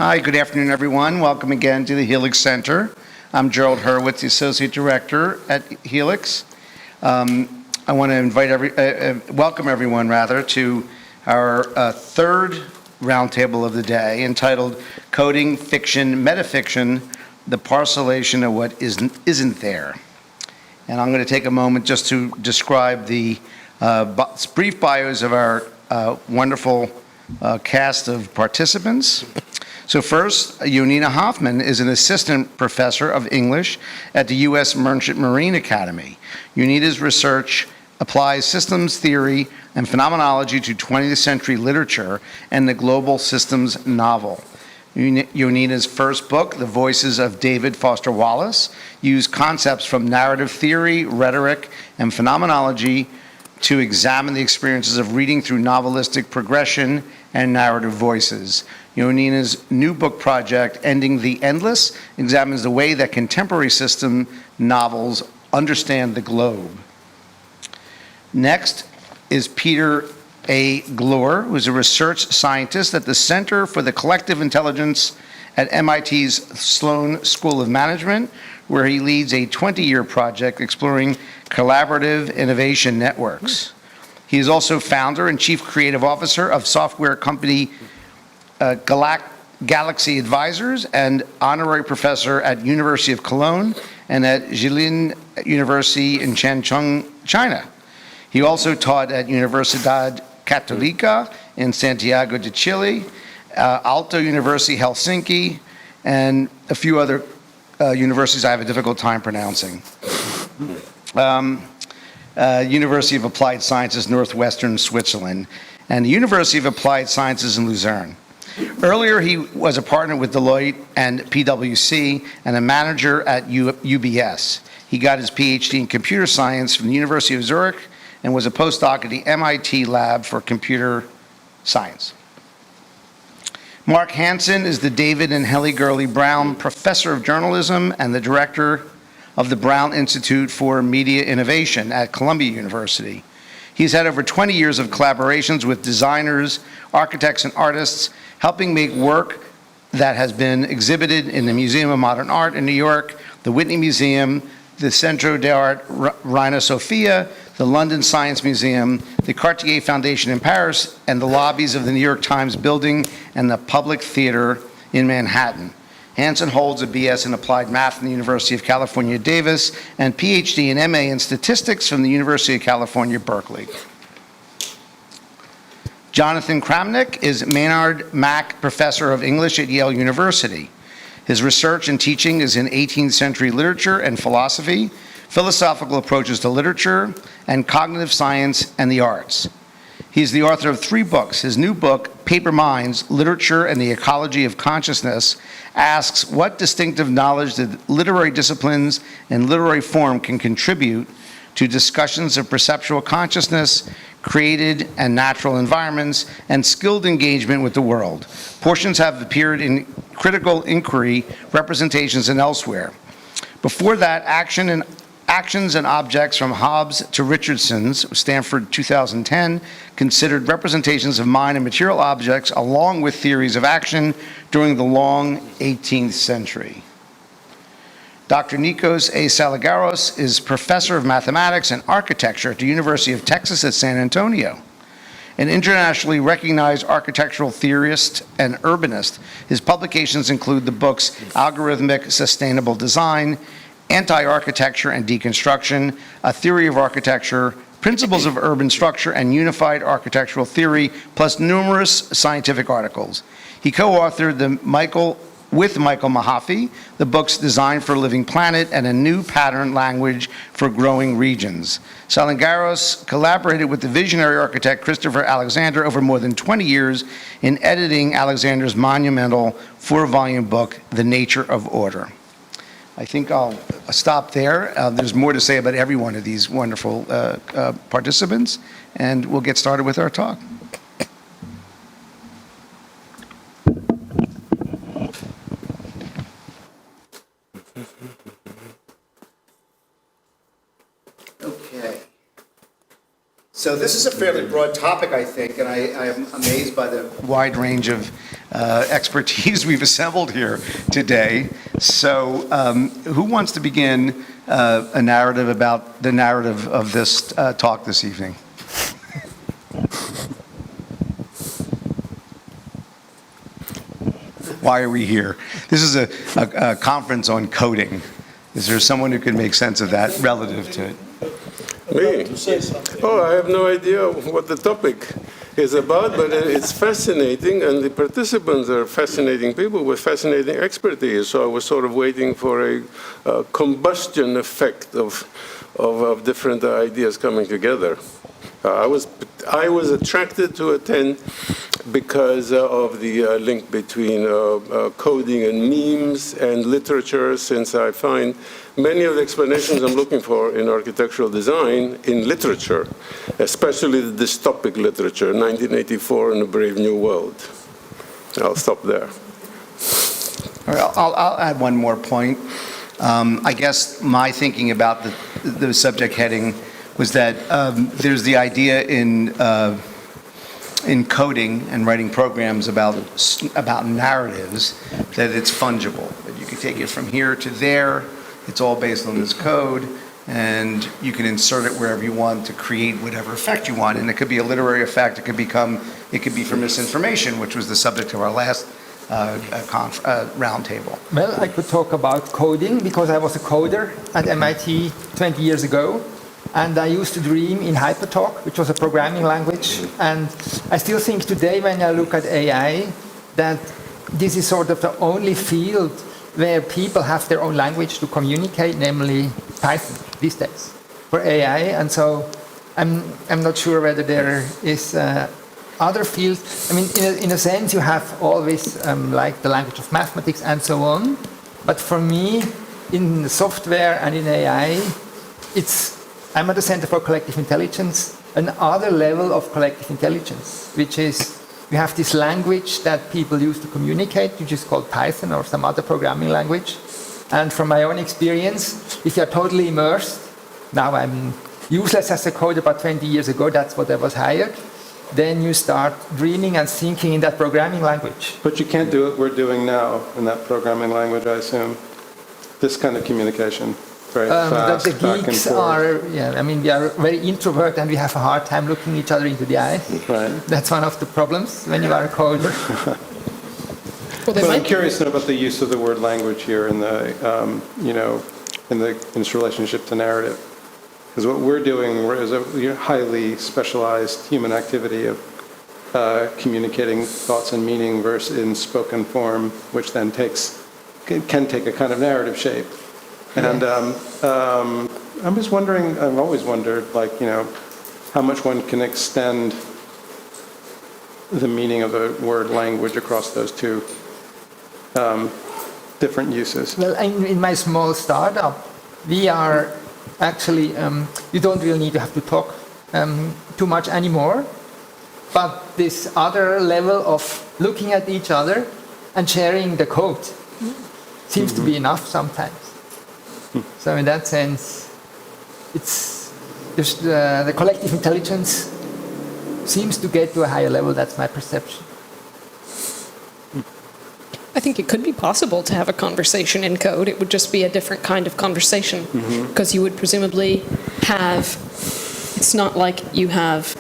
Hi, good afternoon, everyone. Welcome again to the Helix Center. I'm Gerald Hurwitz, the Associate Director at Helix. I want to welcome everyone, to our third roundtable of the day, entitled Coding, Fiction, Metafiction, the Parcellation of What Isn't There. And I'm going to take a moment just to describe the brief bios of our wonderful cast of participants. So first, Yonina Hoffman is an assistant professor of English at the U.S. Merchant Marine Academy. Yonina's research applies systems theory and phenomenology to 20th century literature and the global systems novel. Yonina's first book, The Voices of David Foster Wallace, used concepts from narrative theory, rhetoric, and phenomenology to examine the experiences of reading through novelistic progression and narrative voices. Yonina's new book project, Ending the Endless, examines the way that contemporary system novels understand the globe. Next is Peter A. Gloor, who is a research scientist at the Center for the Collective Intelligence at MIT's Sloan School of Management, where he leads a 20-year project exploring collaborative innovation networks. He is also founder and chief creative officer of software company Galaxy Advisors and honorary professor at University of Cologne and at Jilin University in Changchun, China. He also taught at Universidad Católica in Santiago de Chile, Aalto University Helsinki, and a few other universities I have a difficult time pronouncing. University of Applied Sciences, Northwestern Switzerland, and the University of Applied Sciences in Luzerne. Earlier, he was a partner with Deloitte and PwC and a manager at UBS. He got his PhD in computer science from the University of Zurich and was a postdoc at the MIT Lab for Computer Science. Mark Hansen is the David and Helen Gurley Brown Professor of Journalism and the Director of the Brown Institute for Media Innovation at Columbia University. He's had over 20 years of collaborations with designers, architects, and artists, helping make work that has been exhibited in the Museum of Modern Art in New York, the Whitney Museum, the Centro d'Art Reina Sofia, the London Science Museum, the Cartier Foundation in Paris, and the lobbies of the New York Times building and the Public Theater in Manhattan. Hansen holds a BS in Applied Math from the University of California, Davis, and PhD and MA in Statistics from the University of California, Berkeley. Jonathan Kramnick is Maynard Mack Professor of English at Yale University. His research and teaching is in 18th century literature and philosophy, philosophical approaches to literature, and cognitive science and the arts. He's the author of 3 books. His new book, Paper Minds, Literature and the Ecology of Consciousness, asks what distinctive knowledge that literary disciplines and literary form can contribute to discussions of perceptual consciousness, created and natural environments, and skilled engagement with the world. Portions have appeared in Critical Inquiry, Representations, and elsewhere. Before that, Actions and Objects from Hobbes to Richardson's, Stanford 2010, considered representations of mind and material objects along with theories of action during the long 18th century. Dr. Nikos A. Salingaros is professor of mathematics and architecture at the University of Texas at San Antonio. An internationally recognized architectural theorist and urbanist, his publications include the books Algorithmic Sustainable Design, Anti-Architecture and Deconstruction, A Theory of Architecture, Principles of Urban Structure, and Unified Architectural Theory, plus numerous scientific articles. He co-authored with Michael Mahaffey, the books Design for a Living Planet and A New Pattern Language for Growing Regions. Salingaros collaborated with the visionary architect Christopher Alexander over more than 20 years in editing Alexander's monumental 4-volume book, The Nature of Order. I think I'll stop there. There's more to say about every one of these wonderful participants, and we'll get started with our talk. Okay. So this is a fairly broad topic, I think, and I am amazed by the wide range of expertise we've assembled here today. So who wants to begin a narrative about the narrative of this talk this evening? Why are we here? This is a conference on coding. Is there someone who can make sense of that relative to it? Me? Oh, I have no idea what the topic is about, but it's fascinating, and the participants are fascinating people with fascinating expertise. So I was sort of waiting for a combustion effect of different ideas coming together. I was attracted to attend because of the link between coding and memes and literature, since I find many of the explanations I'm looking for in architectural design in literature, especially the dystopic literature, 1984 and A Brave New World. I'll stop there. All right, I'll add one more point. I guess my thinking about the subject heading was that there's the idea in coding and writing programs about narratives that it's fungible, that you can take it from here to there. It's all based on this code, and you can insert it wherever you want to create whatever effect you want. And it could be a literary effect. It could be for misinformation, which was the subject of our last roundtable. Well, I could talk about coding because I was a coder at MIT 20 years ago. And I used to dream in Hypertalk, which was a programming language. And I still think today, when I look at AI, that this is sort of the only field where people have their own language to communicate, namely Python these days for AI. And so I'm not sure whether there is other fields. I mean, in a sense, you have always like the language of mathematics and so on. But for me, in software and in AI, I'm at the Center for Collective Intelligence, another level of collective intelligence, which is we have this language that people use to communicate, which is called Python or some other programming language. And from my own experience, if you're totally immersed, now I'm useless as a coder, but 20 years ago, that's what I was hired, then you start dreaming and thinking in that programming language. But you can't do what we're doing now in that programming language, I assume. This kind of communication. Very fast, the geeks are, I mean, we are very introvert and we have a hard time looking each other into the eyes. Right. That's one of the problems when you are a coder. But I'm curious about the use of the word language here in the, in its relationship to narrative. Because what we're doing is a highly specialized human activity of communicating thoughts and meaning versus in spoken form, which then can take a kind of narrative shape. And I'm just wondering, I've always wondered, how much one can extend the meaning of the word language across those two different uses. Well, in my small startup, we are actually, you don't really need to have to talk too much anymore. But this other level of looking at each other and sharing the code seems to be enough sometimes. So in that sense, the collective intelligence seems to get to a higher level. That's my perception. I think it could be possible to have a conversation in code. It would just be a different kind of conversation because you would presumably have, it's not like you have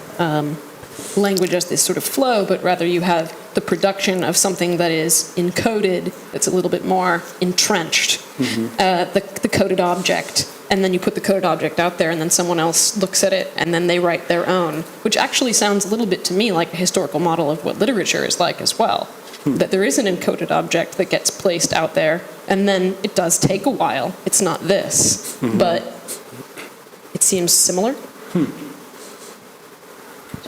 language as this sort of flow, but rather you have the production of something that is encoded, that's a little bit more entrenched, the coded object, and then you put the coded object out there and then someone else looks at it and then they write their own, which actually sounds a little bit to me like a historical model of what literature is like as well. That there is an encoded object that gets placed out there and then it does take a while. It's not this, but it seems similar.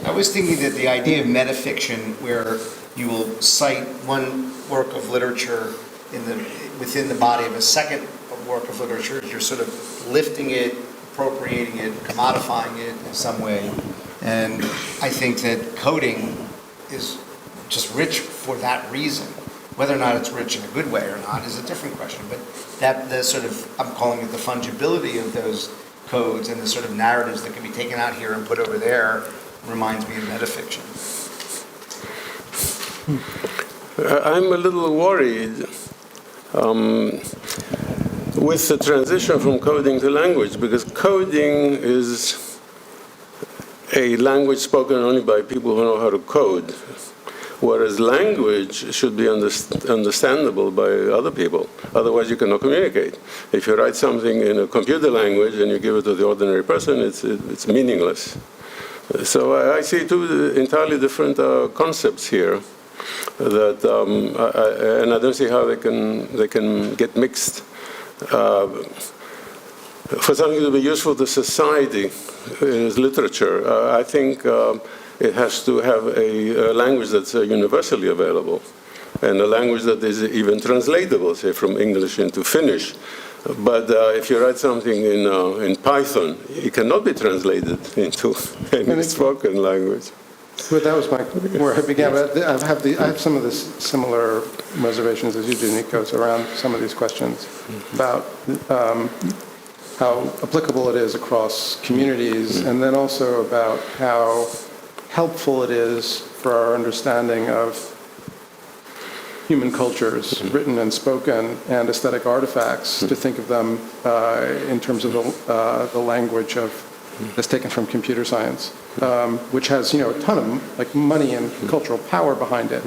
I was thinking that the idea of metafiction, where you will cite one work of literature within the body of a second work of literature, you're sort of lifting it, appropriating it, commodifying it in some way. And I think that coding is just rich for that reason. Whether or not it's rich in a good way or not is a different question. But the sort of, I'm calling it the fungibility of those codes and the sort of narratives that can be taken out here and put over there reminds me of metafiction. I'm a little worried with the transition from coding to language, because coding is a language spoken only by people who know how to code, whereas language should be understandable by other people. Otherwise, you cannot communicate. If you write something in a computer language and you give it to the ordinary person, it's meaningless. So I see two entirely different concepts here, that and I don't see how they can get mixed. For something to be useful to society is literature. I think it has to have a language that's universally available, and a language that is even translatable, say from English into Finnish. But if you write something in Python, it cannot be translated into any spoken language. Well, that was where I began. But I have some of the similar reservations as you do, Nikos, around some of these questions about how applicable it is across communities, and then also about how helpful it is for our understanding of human cultures, written and spoken, and aesthetic artifacts, to think of them in terms of the language that's taken from computer science, which has a ton of money and cultural power behind it,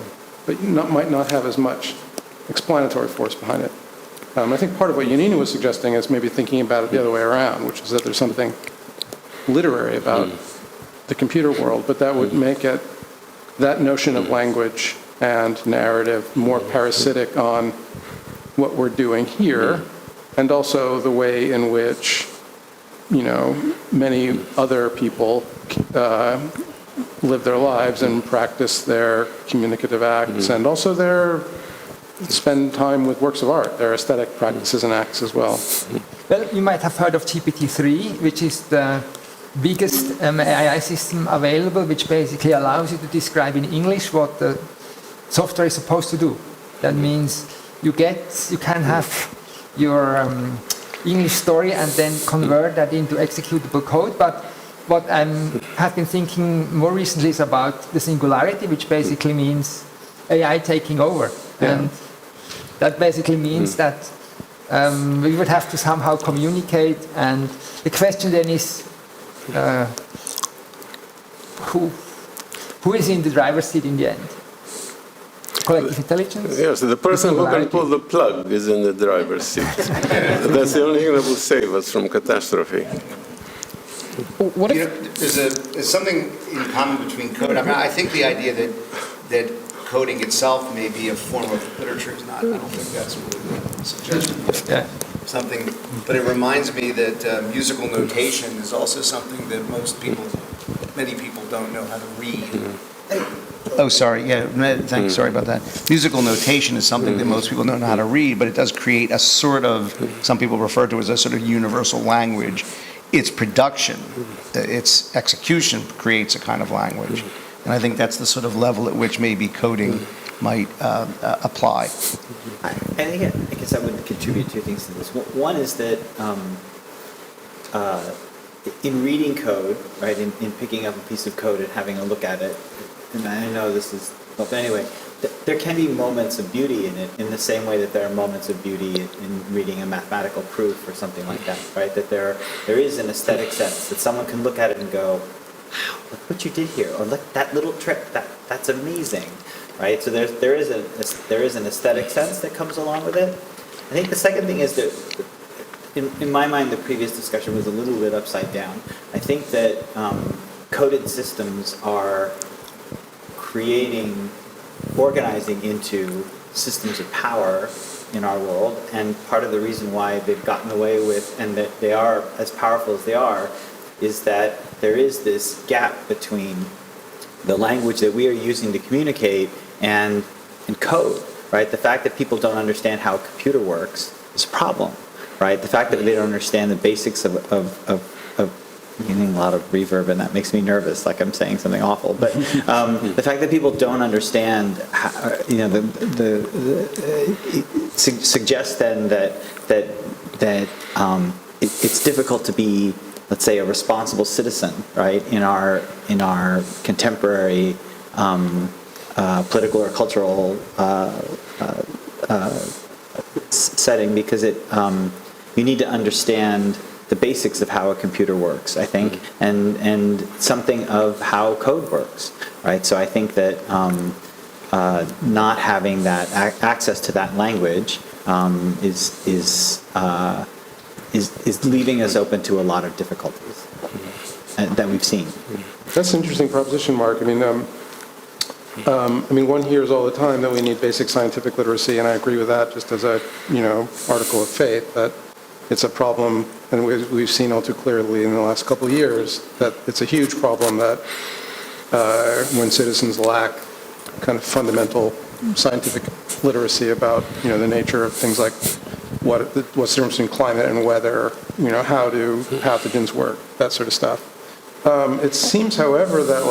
but might not have as much explanatory force behind it. I think part of what Yanina was suggesting is maybe thinking about it the other way around, which is that there's something literary about the computer world, but that would make that notion of language and narrative more parasitic on what we're doing here, and also the way in which many other people live their lives and practice their communicative acts, and also spend time with works of art, their aesthetic practices and acts as well. Well, you might have heard of GPT-3, which is the biggest AI system available, which basically allows you to describe in English what the software is supposed to do. That means you can have your English story and then convert that into executable code. But what I have been thinking more recently is about the singularity, which basically means AI taking over. Yeah. And that basically means that we would have to somehow communicate. And the question then is, who is in the driver's seat in the end? Collective intelligence? Yes, the person who can pull the plug is in the driver's seat. That's the only thing that will save us from catastrophe. What if There's something in common between code. I mean, I think the idea that coding itself may be a form of literature is not. I don't think that's really the suggestion. Yeah. Something, but it reminds me that musical notation is also something that many people don't know how to read. Oh, sorry. Yeah, thanks. Sorry about that. Musical notation is something that most people don't know how to read, but it does create a sort of, some people refer to as a sort of universal language. Its production, its execution creates a kind of language. And I think that's the sort of level at which maybe coding might apply. I guess I would contribute two things to this. One is that in reading code, right, in picking up a piece of code and having a look at it, and I know this is, but anyway, there can be moments of beauty in it, in the same way that there are moments of beauty in reading a mathematical proof or something like that, right? That there is an aesthetic sense that someone can look at it and go, wow, look what you did here, or look that little trick, that's amazing, right? So there is an aesthetic sense that comes along with it. I think the second thing is that, in my mind, the previous discussion was a little bit upside down. I think that coded systems are organizing into systems of power in our world, and part of the reason why they've gotten away with, and that they are as powerful as they are, is that there is this gap between the language that we are using to communicate and code, right? The fact that people don't understand how a computer works is a problem, right? The fact that they don't understand the basics of using a lot of reverb, and that makes me nervous, like I'm saying something awful. But the fact that people don't understand, suggests then that it's difficult to be, let's say, a responsible citizen, right? In our contemporary political or cultural setting, because you need to understand the basics of how a computer works, I think, and something of how code works, right? So I think that not having that access to that language is leaving us open to a lot of difficulties that we've seen. That's an interesting proposition, Mark. I mean, one hears all the time that we need basic scientific literacy, and I agree with that just as a, article of faith, that it's a problem, and we've seen all too clearly in the last couple of years that it's a huge problem that when citizens lack kind of fundamental scientific literacy about, the nature of things like what's the difference between climate and weather, how do pathogens work, that sort of stuff. It seems, however, that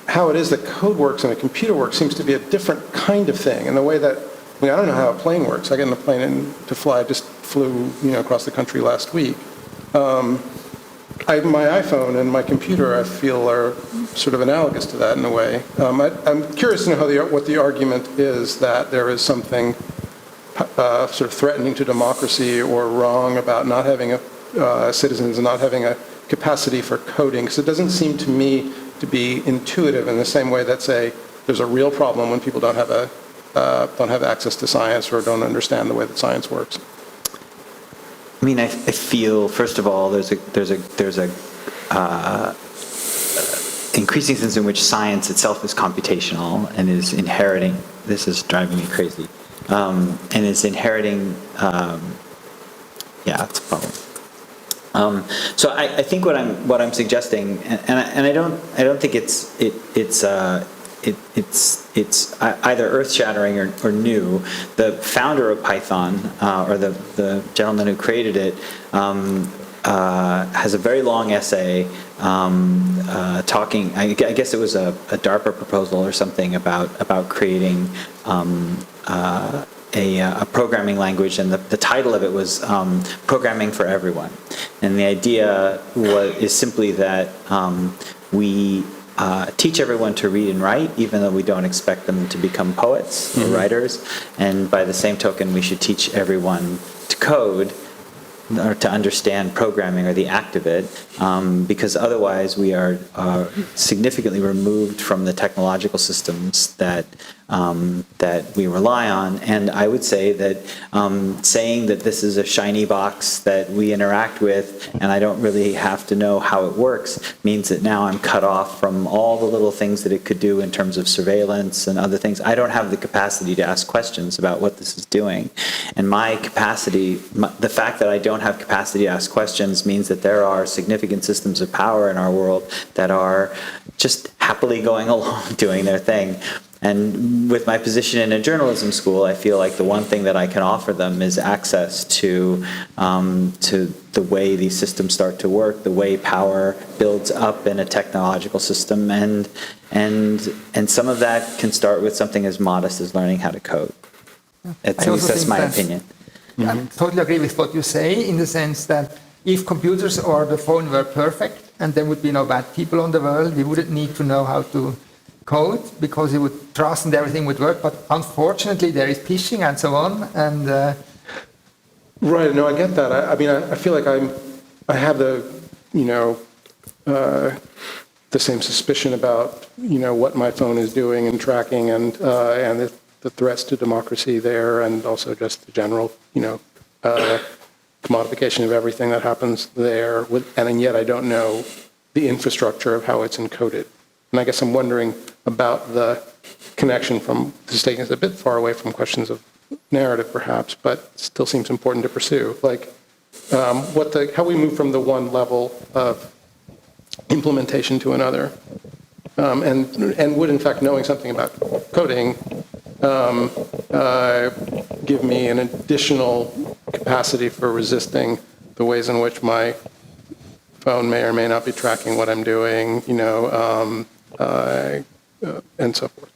how it is that code works and a computer works seems to be a different kind of thing. In the way that, I don't know how a plane works. I get in a plane to fly, just flew, across the country last week. My iPhone and my computer, I feel, are sort of analogous to that in a way. I'm curious to know what the argument is that there is something sort of threatening to democracy or wrong about not having citizens and not having a capacity for coding, because it doesn't seem to me to be intuitive in the same way that, say, there's a real problem when people don't have access to science or don't understand the way that science works. I mean, I feel, first of all, there's a increasing sense in which science itself is computational and is inheriting. This is driving me crazy, and is inheriting. That's a problem. So I think what I'm suggesting, and I don't think it's either earth-shattering or new. The founder of Python, or the gentleman who created it, has a very long essay talking. I guess it was a DARPA proposal or something about creating a programming language, and the title of it was Programming for Everyone. And the idea is simply that we teach everyone to read and write, even though we don't expect them to become poets or writers. And by the same token, we should teach everyone to code, or to understand programming or the act of it, because otherwise we are significantly removed from the technological systems that we rely on. And I would say that saying that this is a shiny box that we interact with and I don't really have to know how it works means that now I'm cut off from all the little things that it could do in terms of surveillance and other things. I don't have the capacity to ask questions about what this is doing. And my capacity, the fact that I don't have capacity to ask questions means that there are significant systems of power in our world that are just happily going along doing their thing. And with my position in a journalism school, I feel like the one thing that I can offer them is access to the way these systems start to work, the way power builds up in a technological system, and some of that can start with something as modest as learning how to code. At least that's my opinion. I totally agree with what you say, in the sense that if computers or the phone were perfect and there would be no bad people on the world, we wouldn't need to know how to code, because you would trust and everything would work. But unfortunately, there is phishing and so on. And right. No, I get that. I mean, I feel like I have the same suspicion about what my phone is doing and tracking, and the threats to democracy there, and also just the general commodification of everything that happens there. And yet I don't know the infrastructure of how it's encoded. And I guess I'm wondering about the connection from, this is taking us a bit far away from questions of narrative perhaps, but still seems important to pursue. Like how we move from the one level of implementation to another. And would in fact knowing something about coding give me an additional capacity for resisting the ways in which my phone may or may not be tracking what I'm doing, and so forth.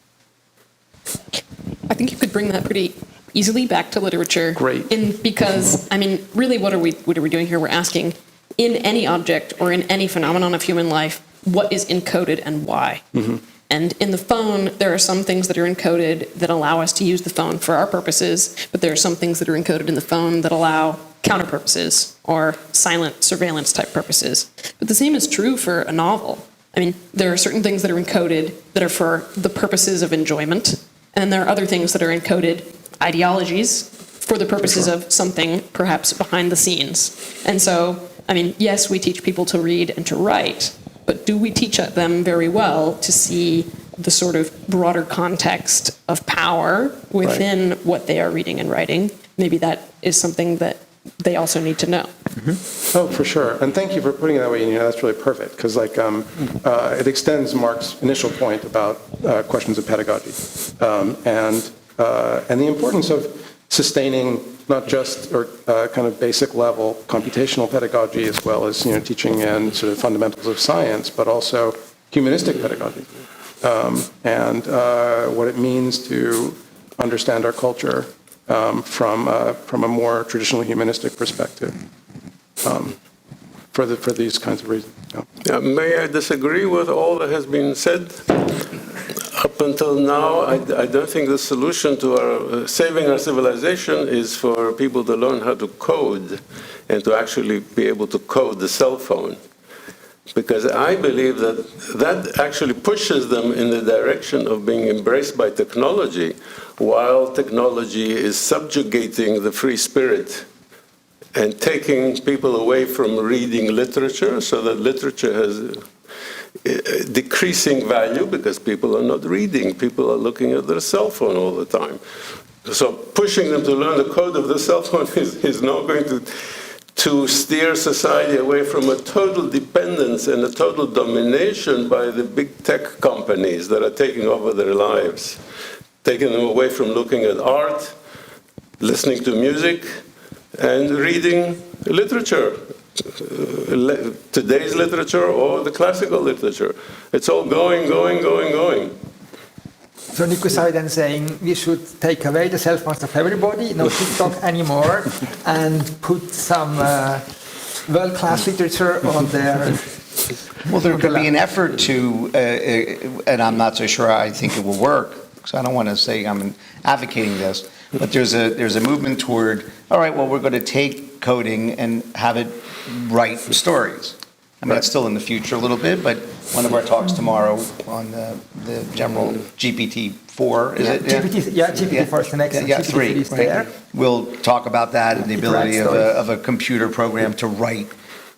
I think you could bring that pretty easily back to literature. Great. Because, I mean, really what are we doing here? We're asking, in any object or in any phenomenon of human life, what is encoded and why? Mm-hmm. And in the phone, there are some things that are encoded that allow us to use the phone for our purposes, but there are some things that are encoded in the phone that allow counter purposes or silent surveillance type purposes. But the same is true for a novel. I mean, there are certain things that are encoded that are for the purposes of enjoyment, and there are other things that are encoded ideologies for the purposes of something perhaps behind the scenes. And so, I mean, yes, we teach people to read and to write, but do we teach them very well to see the sort of broader context of power within what they are reading and writing? Maybe that is something that they also need to know. Mm-hmm. Oh, for sure. And thank you for putting it that way. That's really perfect because, it extends Mark's initial point about questions of pedagogy and the importance of sustaining not just kind of basic level computational pedagogy as well as teaching and sort of fundamentals of science, but also humanistic pedagogy and what it means to understand our culture from a more traditional humanistic perspective for these kinds of reasons. Yeah, may I disagree with all that has been said? Up until now, I don't think the solution to our saving our civilization is for people to learn how to code and to actually be able to code the cell phone. Because I believe that actually pushes them in the direction of being embraced by technology, while technology is subjugating the free spirit and taking people away from reading literature, so that literature has decreasing value because people are not reading. People are looking at their cell phone all the time. So pushing them to learn the code of the cell phone is not going to steer society away from a total dependence and a total domination by the big tech companies that are taking over their lives, taking them away from looking at art, listening to music, and reading literature. Today's literature or the classical literature. It's all going. So Nikos are then saying we should take away the cell phones of everybody, no TikTok anymore, and put some world-class literature on there. Well, there could be an effort to, and I'm not so sure I think it will work, because I don't want to say I'm advocating this, but there's a movement toward, all right, well, we're going to take coding and have it write stories. I mean, that's still in the future a little bit, but one of our talks tomorrow on the general GPT-4, is it? GPT-4 is the next one. Yeah, 3, is right? there. We'll talk about that and the ability writes of a computer program to write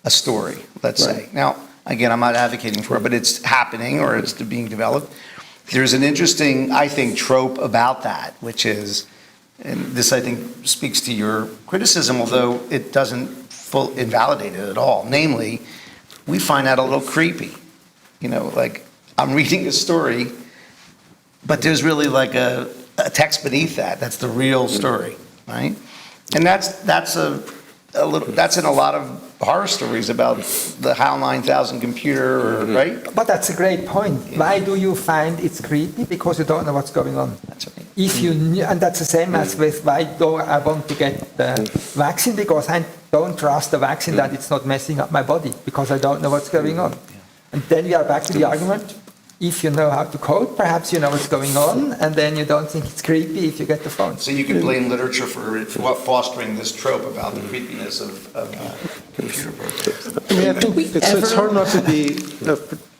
a story, let's say. Now, again, I'm not advocating for it, but it's happening or it's being developed. There's an interesting, I think, trope about that, which is, and this, I think, speaks to your criticism, although it doesn't invalidate it at all. Namely, we find that a little creepy. Like, I'm reading a story, but there's really like a text beneath that. That's the real story, right? And that's in a lot of horror stories about the HAL 9000 computer, right? But that's a great point. Yeah. Why do you find it's creepy? Because you don't know what's going on. That's right. If you knew, and that's the same as with why do I want to get the vaccine, because I don't trust the vaccine that it's not messing up my body, because I don't know what's going on. And then we are back to the argument. If you know how to code, perhaps you know what's going on, and then you don't think it's creepy if you get the phone. So you can blame literature for fostering this trope about the creepiness of computer programs. I mean, I think it's hard not to be,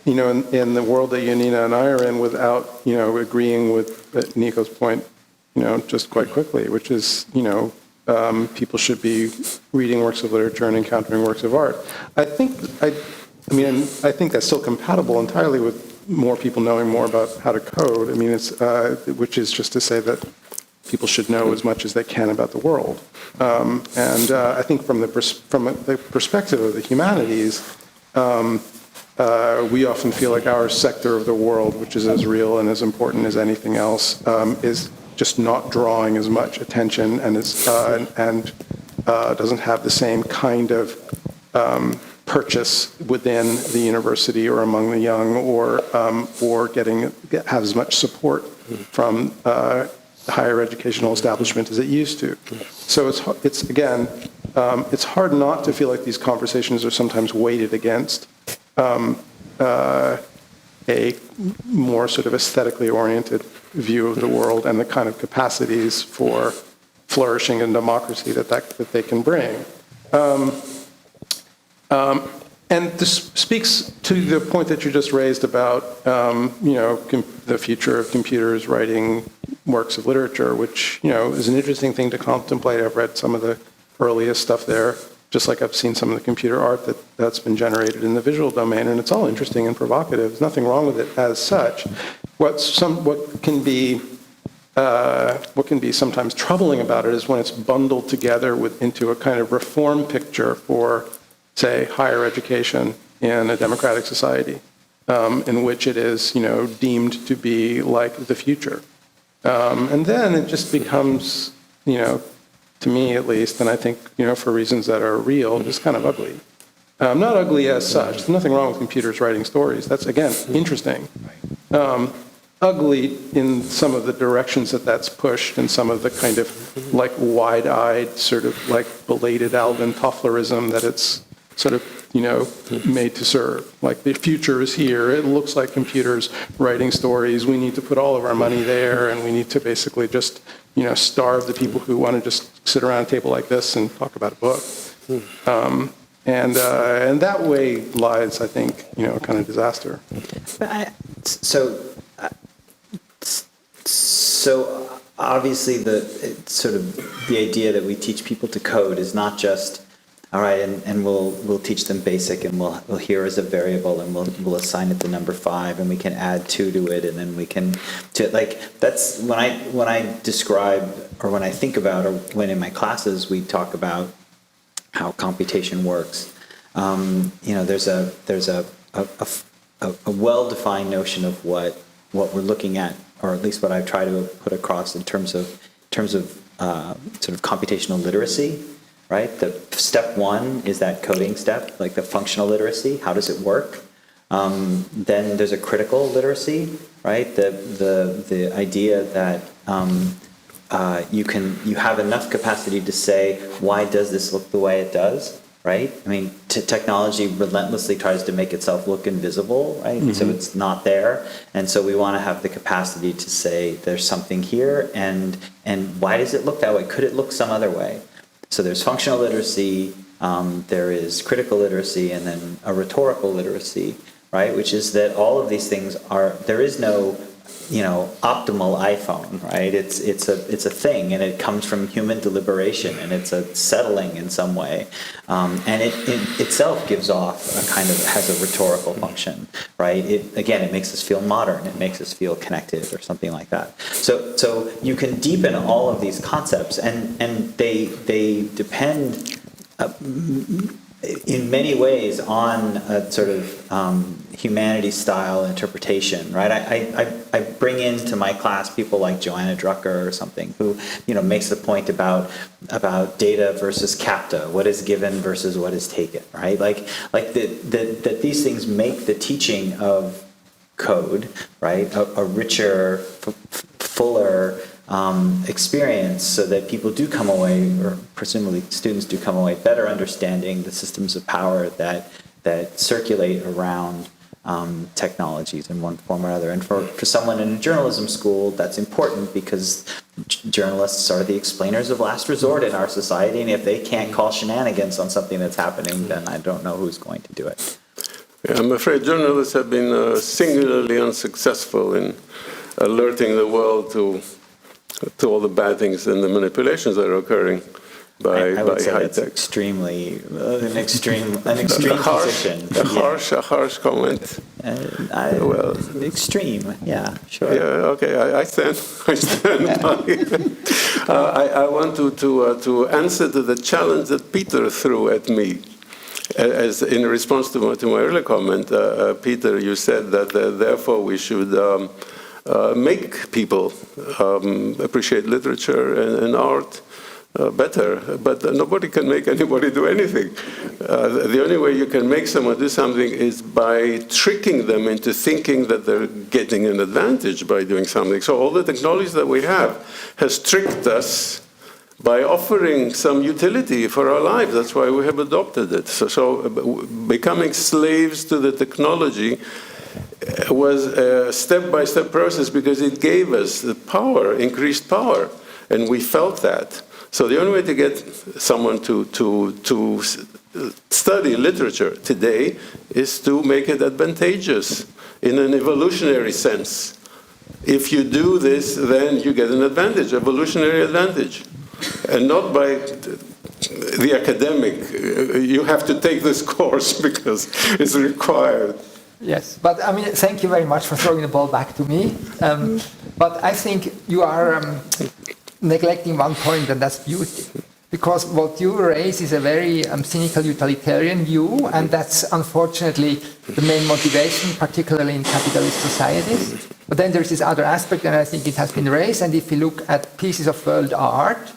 in the world that Janina and I are in without, agreeing with Nikos' point, just quite quickly, which is, people should be reading works of literature and encountering works of art. I think that's still compatible entirely with more people knowing more about how to code. I mean, which is just to say that people should know as much as they can about the world. And I think from the perspective of the humanities, we often feel like our sector of the world, which is as real and as important as anything else, is just not drawing as much attention and doesn't have the same kind of purchase within the university or among the young, or have as much support from the higher educational establishment as it used to. So it's hard not to feel like these conversations are sometimes weighted against a more sort of aesthetically oriented view of the world and the kind of capacities for flourishing in democracy that they can bring. And this speaks to the point that you just raised about, the future of computers writing works of literature, which, is an interesting thing to contemplate. I've read some of the earliest stuff there, just like I've seen some of the computer art that's been generated in the visual domain, and it's all interesting and provocative. There's nothing wrong with it as such. What can be sometimes troubling about it is when it's bundled together into a kind of reform picture for, say, higher education in a democratic society, in which it is, deemed to be like the future. And then it just becomes, to me at least, and I think, for reasons that are real, just kind of ugly. Not ugly as such. There's nothing wrong with computers writing stories. That's, again, interesting. Ugly in some of the directions that's pushed and some of the kind of like wide-eyed sort of like belated Alvin Tofflerism that it's sort of, made to serve. Like the future is here. It looks like computers writing stories. We need to put all of our money there, and we need to basically just, starve the people who want to just sit around a table like this and talk about a book. And that way lies, I think, a kind of disaster. So obviously the idea that we teach people to code is not just, all right, and we'll teach them basic, and we'll here is a variable, and we'll assign it the number 5, and we can add 2 to it, and then we can that's when I describe, or when I think about, or when in my classes we talk about how computation works. There's a well-defined notion of what we're looking at, or at least what I try to put across in terms of sort of computational literacy. Right? The step 1 is that coding step, like the functional literacy. How does it work? Then there's a critical literacy, right? The idea that you have enough capacity to say, why does this look the way it does? Right? I mean, technology relentlessly tries to make itself look invisible, right? Mm-hmm. So it's not there, and so we want to have the capacity to say, there's something here, and why does it look that way? Could it look some other way? So there's functional literacy, there is critical literacy, and then a rhetorical literacy, right? Which is that all of these things there is no, optimal iPhone, right? It's a thing, and it comes from human deliberation, and it's a settling in some way, and it itself gives off has a rhetorical function, right? It makes us feel modern, it makes us feel connected, or something like that. So you can deepen all of these concepts, and they depend in many ways on a sort of humanities-style interpretation, right? I bring into my class people like Joanna Drucker or something who, makes the point about data versus capta, what is given versus what is taken, right? That these things make the teaching of code, right, a richer, fuller experience, so that people do come away, or presumably students do come away, better understanding the systems of power that circulate around technologies in one form or another. And for someone in a journalism school, that's important, because journalists are the explainers of last resort in our society, and if they can't call shenanigans on something that's happening, then I don't know who's going to do it. Yeah, I'm afraid journalists have been singularly unsuccessful in alerting the world to all the bad things and the manipulations that are occurring by I would say high that's tech. Extremely an extreme position. A harsh comment. Extreme. Yeah, sure. Yeah. Okay. I stand by it. I want to answer to the challenge that Peter threw at me. As in response to my earlier comment, Peter, you said that therefore we should make people appreciate literature and art better, but nobody can make anybody do anything. The only way you can make someone do something is by tricking them into thinking that they're getting an advantage by doing something. So all the technology that we have has tricked us by offering some utility for our lives. That's why we have adopted it. So becoming slaves to the technology was a step-by-step process because it gave us the power, increased power, and we felt that. So the only way to get someone to study literature today is to make it advantageous in an evolutionary sense. If you do this, then you get an advantage, evolutionary advantage, and not by the academic. You have to take this course because it's required. Yes, but I mean, thank you very much for throwing the ball back to me. But I think you are neglecting one point, and that's beauty. Because what you raise is a very cynical utilitarian view, and that's unfortunately the main motivation, particularly in capitalist societies. But then there's this other aspect, and I think it has been raised, and if you look at pieces of world art,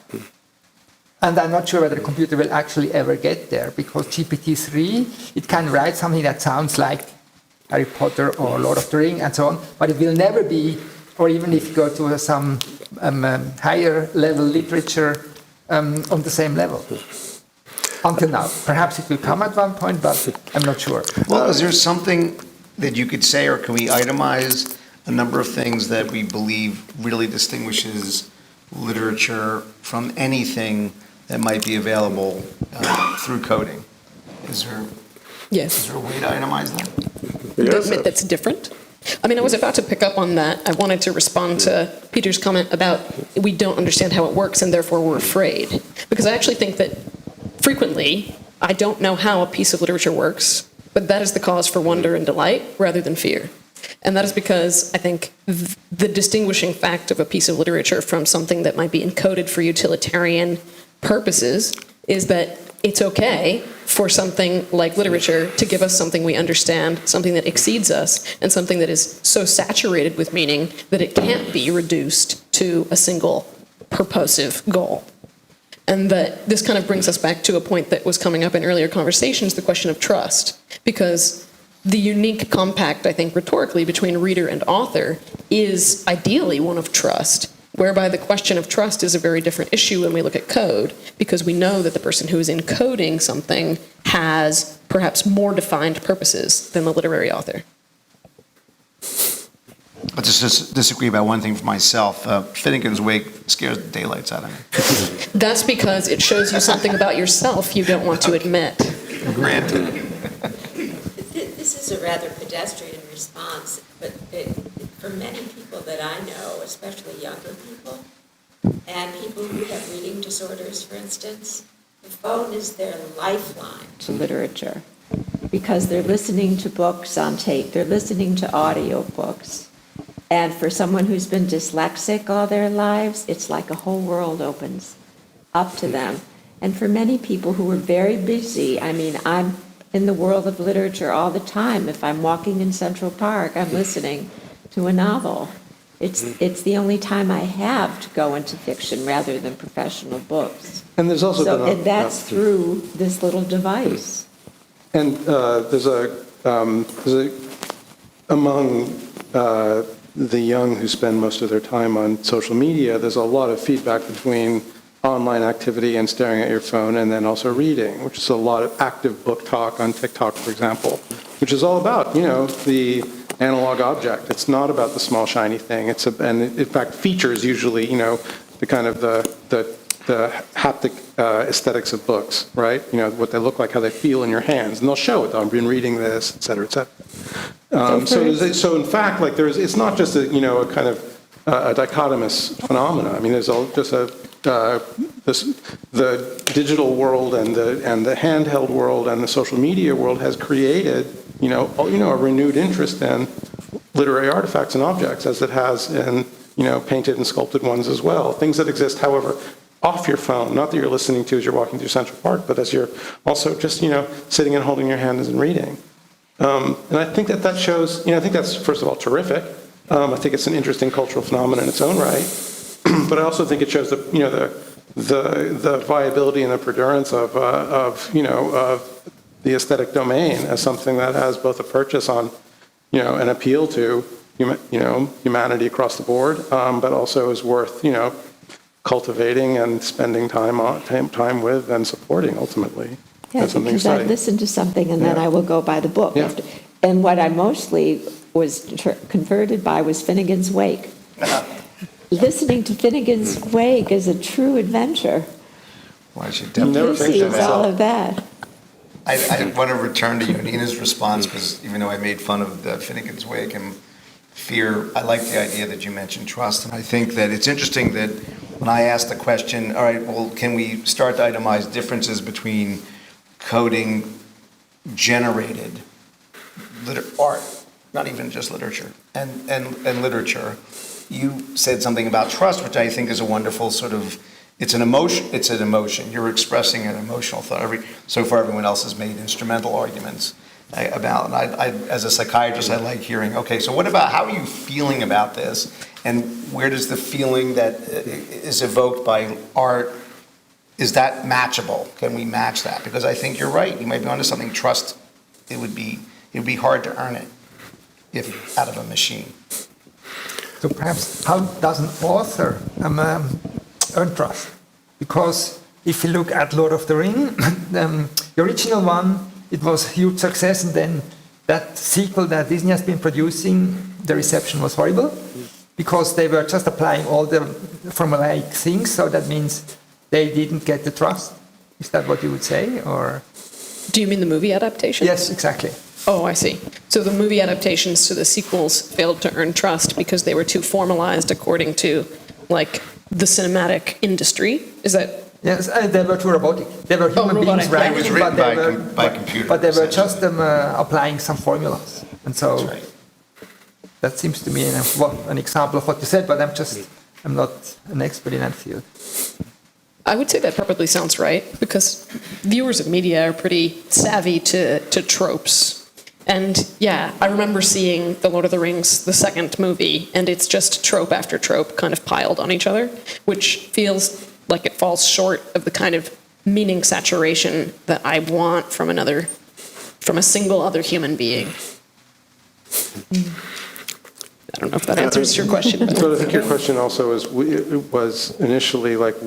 and I'm not sure whether the computer will actually ever get there, because GPT-3, it can write something that sounds like Harry Potter or Lord of the Rings and so on, but it will never be, or even if you go to some higher level literature, on the same level. Until now. Perhaps it will come at one point, but I'm not sure. Well, is there something that you could say, or can we itemize a number of things that we believe really distinguishes literature from anything that might be available through coding? Is there a way to itemize that? That's different? I mean, I was about to pick up on that. I wanted to respond to Peter's comment about we don't understand how it works and therefore we're afraid. Because I actually think that frequently I don't know how a piece of literature works, but that is the cause for wonder and delight rather than fear. And that is because I think the distinguishing fact of a piece of literature from something that might be encoded for utilitarian purposes is that it's okay for something like literature to give us something we understand, something that exceeds us, and something that is so saturated with meaning that it can't be reduced to a single purposive goal. And that this kind of brings us back to a point that was coming up in earlier conversations, the question of trust. Because the unique compact, I think, rhetorically between reader and author is ideally one of trust, whereby the question of trust is a very different issue when we look at code, because we know that the person who is encoding something has perhaps more defined purposes than the literary author. I'll just disagree about one thing for myself. Finnegan's Wake scares the daylights out of me. That's because it shows you something about yourself you don't want to admit. Granted. This is a rather pedestrian response, but for many people that I know, especially younger people, and people who have reading disorders, for instance, the phone is their lifeline to literature because they're listening to books on tape, they're listening to audio books. And for someone who's been dyslexic all their lives, it's like a whole world opens up to them. And for many people who are very busy, I mean, I'm in the world of literature all the time. If I'm walking in Central Park, I'm listening to a novel. It's the only time I have to go into fiction rather than professional books. And there's also and that's through this little device. And there's among the young who spend most of their time on social media, there's a lot of feedback between online activity and staring at your phone, and then also reading, which is a lot of active book talk on TikTok, for example, which is all about, the analog object. It's not about the small shiny thing. And in fact, features usually, the kind of the haptic aesthetics of books, right? What they look like, how they feel in your hands, and they'll show it. I've been reading this, et cetera, et cetera. So in fact, like it's not just a kind of a dichotomous phenomena. I mean, there's the digital world and the handheld world and the social media world has created a renewed interest in literary artifacts and objects, as it has in painted and sculpted ones as well. Things that exist, however, off your phone, not that you're listening to as you're walking through Central Park, but as you're also just sitting and holding your hands and reading. And I think that shows. I think that's first of all terrific. I think it's an interesting cultural phenomenon in its own right. But I also think it shows the viability and the perdurance of the aesthetic domain as something that has both a purchase on, an appeal to, humanity across the board, but also is worth, cultivating and spending time with and supporting ultimately. Yeah, because I listen to something and then I will go buy the book. Yeah. And what I mostly converted by was Finnegan's Wake. Listening to Finnegan's Wake is a true adventure. Well, I should definitely Never Lucy check is that all out. of that. I want to return to Nina's response, because even though I made fun of the Finnegan's Wake and fear, I like the idea that you mentioned trust. And I think that it's interesting that when I asked the question, all right, well, can we start to itemize differences between coding generated art, not even just literature, and literature? You said something about trust, which I think is a wonderful sort of, it's an emotion. You're expressing an emotional thought. So far, everyone else has made instrumental arguments about, and I, as a psychiatrist, I like hearing, okay, so what about, how are you feeling about this? And where does the feeling that is evoked by art, is that matchable? Can we match that? Because I think you're right. You might be onto something. Trust, it would be hard to earn it if out of a machine. So perhaps how does an author earn trust? Because if you look at Lord of the Ring, the original one, it was a huge success, and then that sequel that Disney has been producing, the reception was horrible, because they were just applying all the formulaic things, so that means they didn't get the trust. Is that what you would say, or? Do you mean the movie adaptation? Yes, exactly. Oh, I see. So the movie adaptations to the sequels failed to earn trust because they were too formalized according to, like, the cinematic industry. Is that? Yes, they were too robotic. They were human beings, robotic. right? It was written But they were- by computer. But they were essentially. just applying some formulas. And so That's right. that seems to me an example of what you said, but I'm not an expert in that field. I would say that probably sounds right, because viewers of media are pretty savvy to tropes. And yeah, I remember seeing The Lord of the Rings, the second movie, and it's just trope after trope kind of piled on each other, which feels like it falls short of the kind of meaning saturation that I want from a single other human being. I don't know if that answers your question. But So I think your question also was initially like,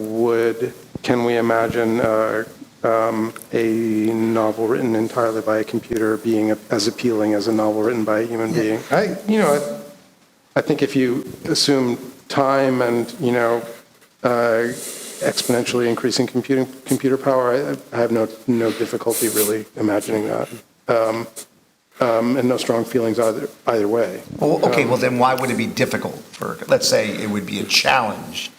can we imagine a novel written entirely by a computer being as appealing as a novel written by a human being? I think if you assume time and, exponentially increasing computer power, I have no difficulty really imagining that. And no strong feelings either way. Well, okay, well then why would it be difficult for, let's say it would be a challenge.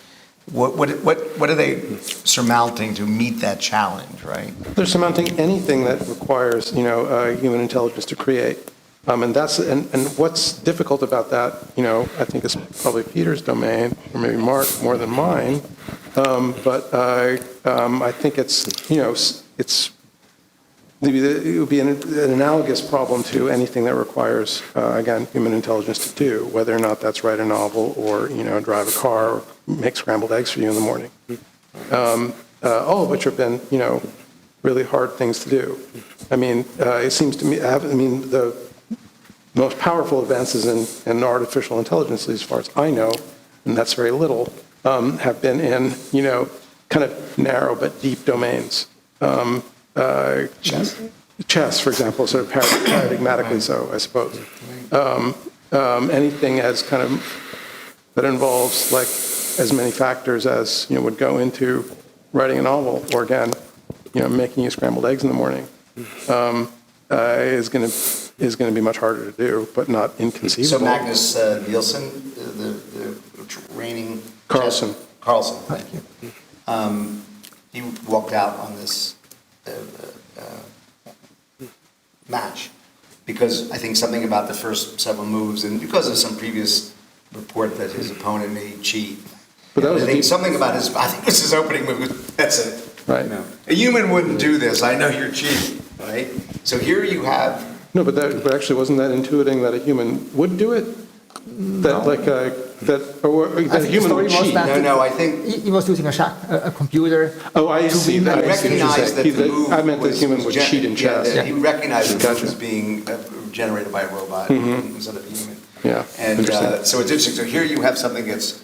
What are they surmounting to meet that challenge, right? They're surmounting anything that requires, human intelligence to create. And what's difficult about that, I think is probably Peter's domain, or maybe Mark more than mine. But I think it would be an analogous problem to anything that requires, again, human intelligence to do, whether or not that's write a novel or, drive a car or make scrambled eggs for you in the morning. All of which have been, really hard things to do. I mean, it seems to me, the most powerful advances in artificial intelligence, at least as far as I know, and that's very little, have been in, kind of narrow but deep domains. Chess, for example, sort of paradigmatically so, I suppose. Anything as kind of that involves like as many factors as would go into writing a novel, or again, making you scrambled eggs in the morning, is going to be much harder to do, but not inconceivable. So Magnus Nielsen, the reigning Carlsen. Carlsen, thank you. He walked out on this match because I think something about the first several moves, and because of some previous report that his opponent may cheat. But that was I think something about I think it was his opening move. That's it. Right. No. A human wouldn't do this. I know you're cheating, right? So here you have. No, but actually, wasn't that intuiting that a human would do it? That a human would cheat. No, I think He was using a computer. Oh, I see. he I recognized that the move I meant that was human would cheat in chess. He recognized the move Gotcha. was being generated by a robot instead of a human. Yeah, And interesting. so it's interesting. So here you have something that's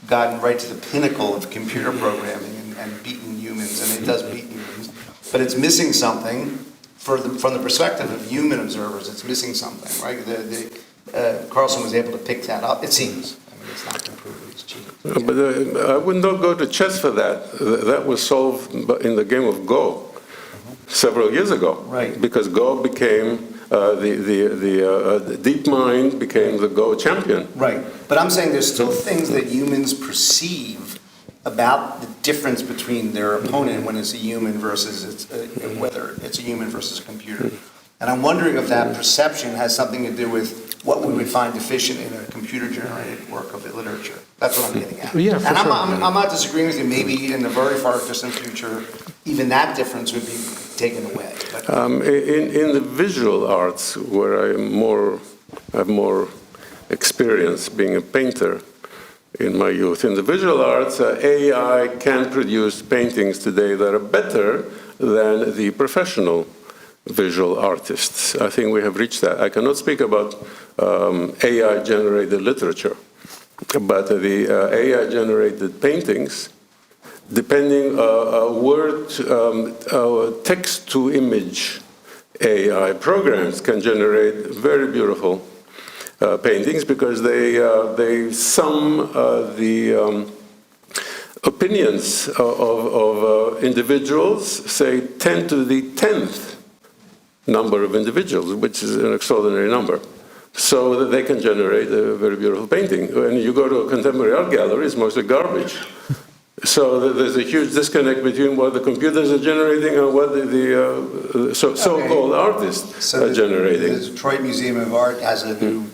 gotten right to the pinnacle of computer programming and beaten humans, and it does beat humans, but it's missing something from the perspective of human observers. It's missing something, right? Carlson was able to pick that up, it seems. I mean, it's not been proven it's cheating. But I would not go to chess for that. That was solved in the game of Go several years ago. Right. Because Go became, the DeepMind became the Go champion. Right, but I'm saying there's still things that humans perceive about the difference between their opponent when it's a human versus whether it's a human versus a computer. And I'm wondering if that perception has something to do with what we would find deficient in a computer-generated work of literature. That's what I'm getting at. Yeah, for and sure. I'm not disagreeing with you. Maybe in the very far distant future, even that difference would be taken away. But In the visual arts, where I have more experience being a painter in my youth, in the visual arts, AI can produce paintings today that are better than the professional visual artists. I think we have reached that. I cannot speak about AI-generated literature, but the AI-generated paintings, depending text-to-image AI programs can generate very beautiful paintings because they sum the opinions of individuals, say 10 to the 10th number of individuals, which is an extraordinary number, so that they can generate a very beautiful painting. When you go to a contemporary art gallery, it's mostly garbage. So there's a huge disconnect between what the computers are generating and what the so-called artists are generating. The Detroit Museum of Art has a new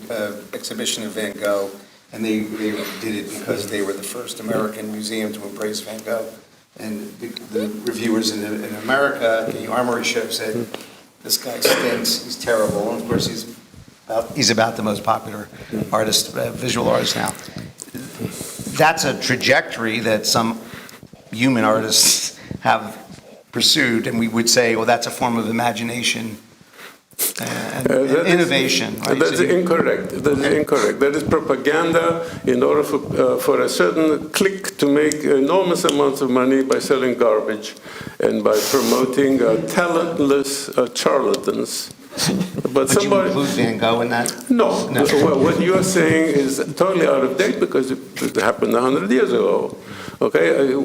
exhibition of Van Gogh, and they did it because they were the first American museum to embrace Van Gogh. And the reviewers in America, the Armory show, said, this guy stinks, he's terrible. And of course, he's about the most popular artist, visual artist now. That's a trajectory that some human artists have pursued, and we would say, well, that's a form of imagination and innovation. Right? That's incorrect. That is incorrect. That is propaganda in order for a certain clique to make enormous amounts of money by selling garbage and by promoting talentless charlatans. But Would you include Van Gogh in that? No. Well, what you are saying is totally out of date because it happened 100 years ago. Okay,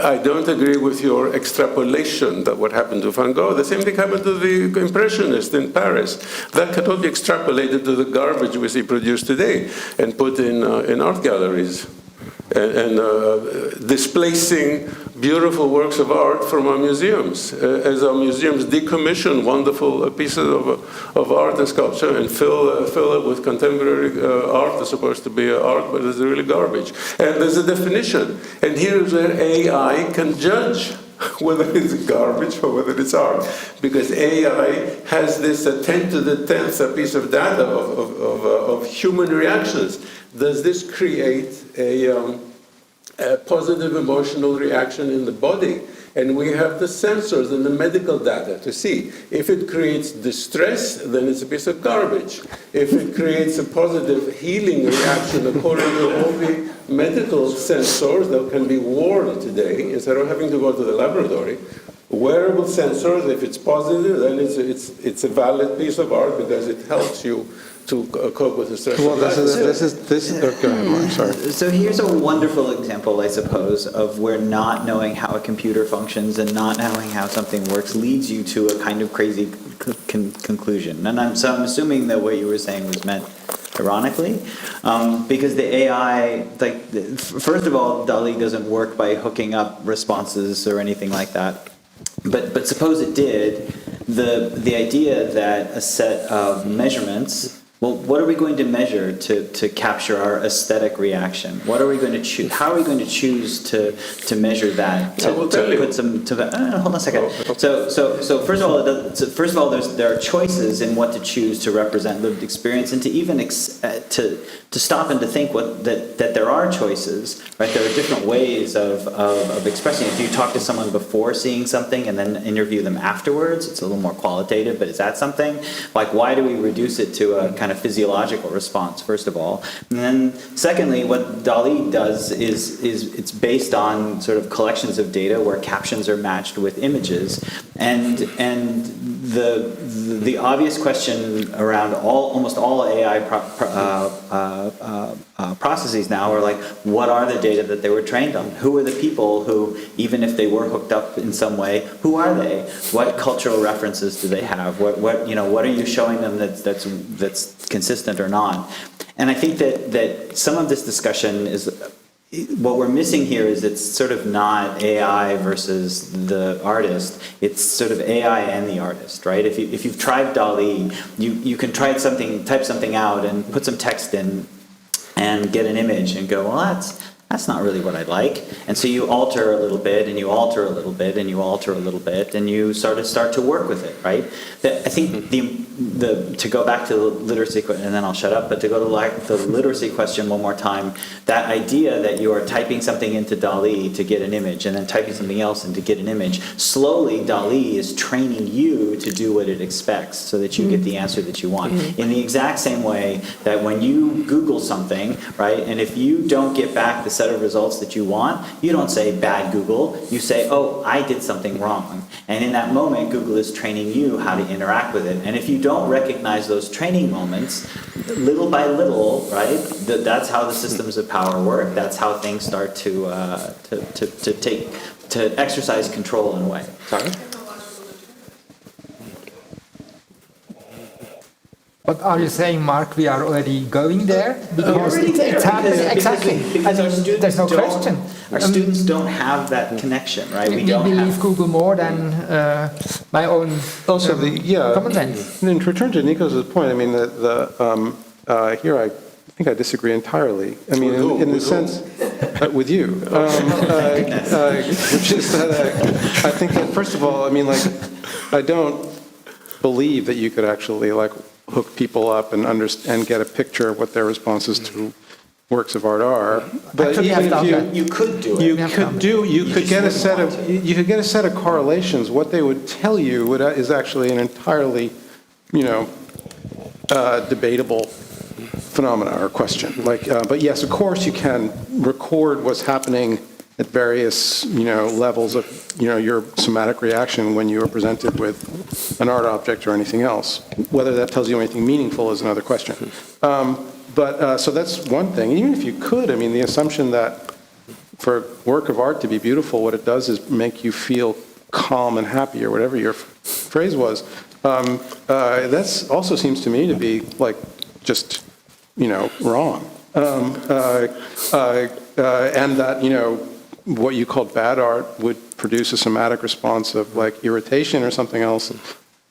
I don't agree with your extrapolation that what happened to Van Gogh. The same thing happened to the Impressionists in Paris. That cannot be extrapolated to the garbage we see produced today and put in art galleries and displacing beautiful works of art from our museums. As our museums decommission wonderful pieces of art and sculpture and fill it with contemporary art that's supposed to be art, but it's really garbage. And there's a definition. And here's where AI can judge whether it's garbage or whether it's art. Because AI has this 10 to the 10th piece of data of human reactions. Does this create a positive emotional reaction in the body? And we have the sensors and the medical data to see. If it creates distress, then it's a piece of garbage. If it creates a positive healing reaction according to all the medical sensors that can be worn today, instead of having to go to the laboratory, wearable sensors, if it's positive, then it's a valid piece of art because it helps you to cope with the stress. Well, this is go ahead, Mark, sorry. So here's a wonderful example, I suppose, of where not knowing how a computer functions and not knowing how something works leads you to a kind of crazy conclusion. And I'm assuming that what you were saying was meant ironically, because the AI, first of all, DALL-E doesn't work by hooking up responses or anything like that. But suppose it did, the idea that a set of measurements, well, what are we going to measure to capture our aesthetic reaction? What are we going to choose? How are we going to choose to measure that? To put some. Hold on a second. So first of all, there are choices in what to choose to represent lived experience, and to even to stop and to think that there are choices. Right? There are different ways of expressing it. If you talk to someone before seeing something and then interview them afterwards, it's a little more qualitative. But is that something? Like, why do we reduce it to a kind of physiological response, first of all? And then secondly, what DALL-E does is it's based on sort of collections of data where captions are matched with images. And the obvious question around almost all AI processes now are like, what are the data that they were trained on? Who are the people who, even if they were hooked up in some way, who are they? What cultural references do they have? What are you showing them that's consistent or not? And I think that some of this discussion is, what we're missing here is it's sort of not AI versus the artist. It's sort of AI and the artist, right? If you've tried DALL-E, you can type something out and put some text in and get an image and go, well, that's not really what I like. And so you alter a little bit, and you alter a little bit, and you alter a little bit, and you sort of start to work with it, right? I think to go back to the literacy, and then I'll shut up, but to go to the literacy question one more time, that idea that you are typing something into DALL-E to get an image, and then typing something else in to get an image, slowly DALL-E is training you to do what it expects so that you get the answer that you want. In the exact same way that when you Google something, right, and if you don't get back the set of results that you want, you don't say bad Google, you say, oh, I did something wrong. And in that moment, Google is training you how to interact with it. And if you don't recognize those training moments, little by little, right, that's how the systems of power work. That's how things start to exercise control in a way. Sorry? But are you saying, Mark, we are already going there? Because it's happening, exactly. Because our students there's no question. Our students don't have that connection, right? We believe Google more than my own common sense. And to return to Nikos' point, I mean, here I think I disagree entirely. I mean, in the sense, with you, which is that I think that, first of all, I mean, like, I don't believe that you could actually, like, hook people up and get a picture of what their responses to works of art are. But actually, even if you could do it. You could get a set of correlations. What they would tell you is actually an entirely, debatable phenomena or question. Like, but yes, of course, you can record what's happening at various, levels of, your somatic reaction when you are presented with an art object or anything else. Whether that tells you anything meaningful is another question. So that's one thing. Even if you could, I mean, the assumption that for work of art to be beautiful, what it does is make you feel calm and happy, or whatever your phrase was. That also seems to me to be like just, wrong. And that, what you called bad art would produce a somatic response of like irritation or something else,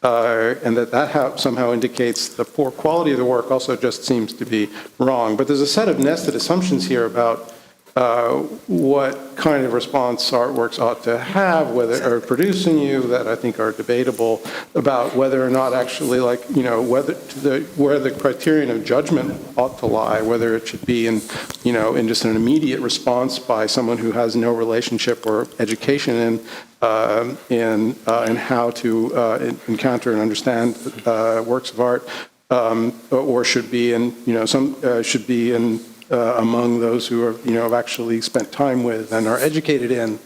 and that somehow indicates the poor quality of the work also just seems to be wrong. But there's a set of nested assumptions here about what kind of response artworks ought to have, whether are produced in you, that I think are debatable, about whether or not actually, like, where the criterion of judgment ought to lie, whether it should be in just an immediate response by someone who has no relationship or education in how to encounter and understand works of art, or should be in, should be in among those who are, have actually spent time with and are educated in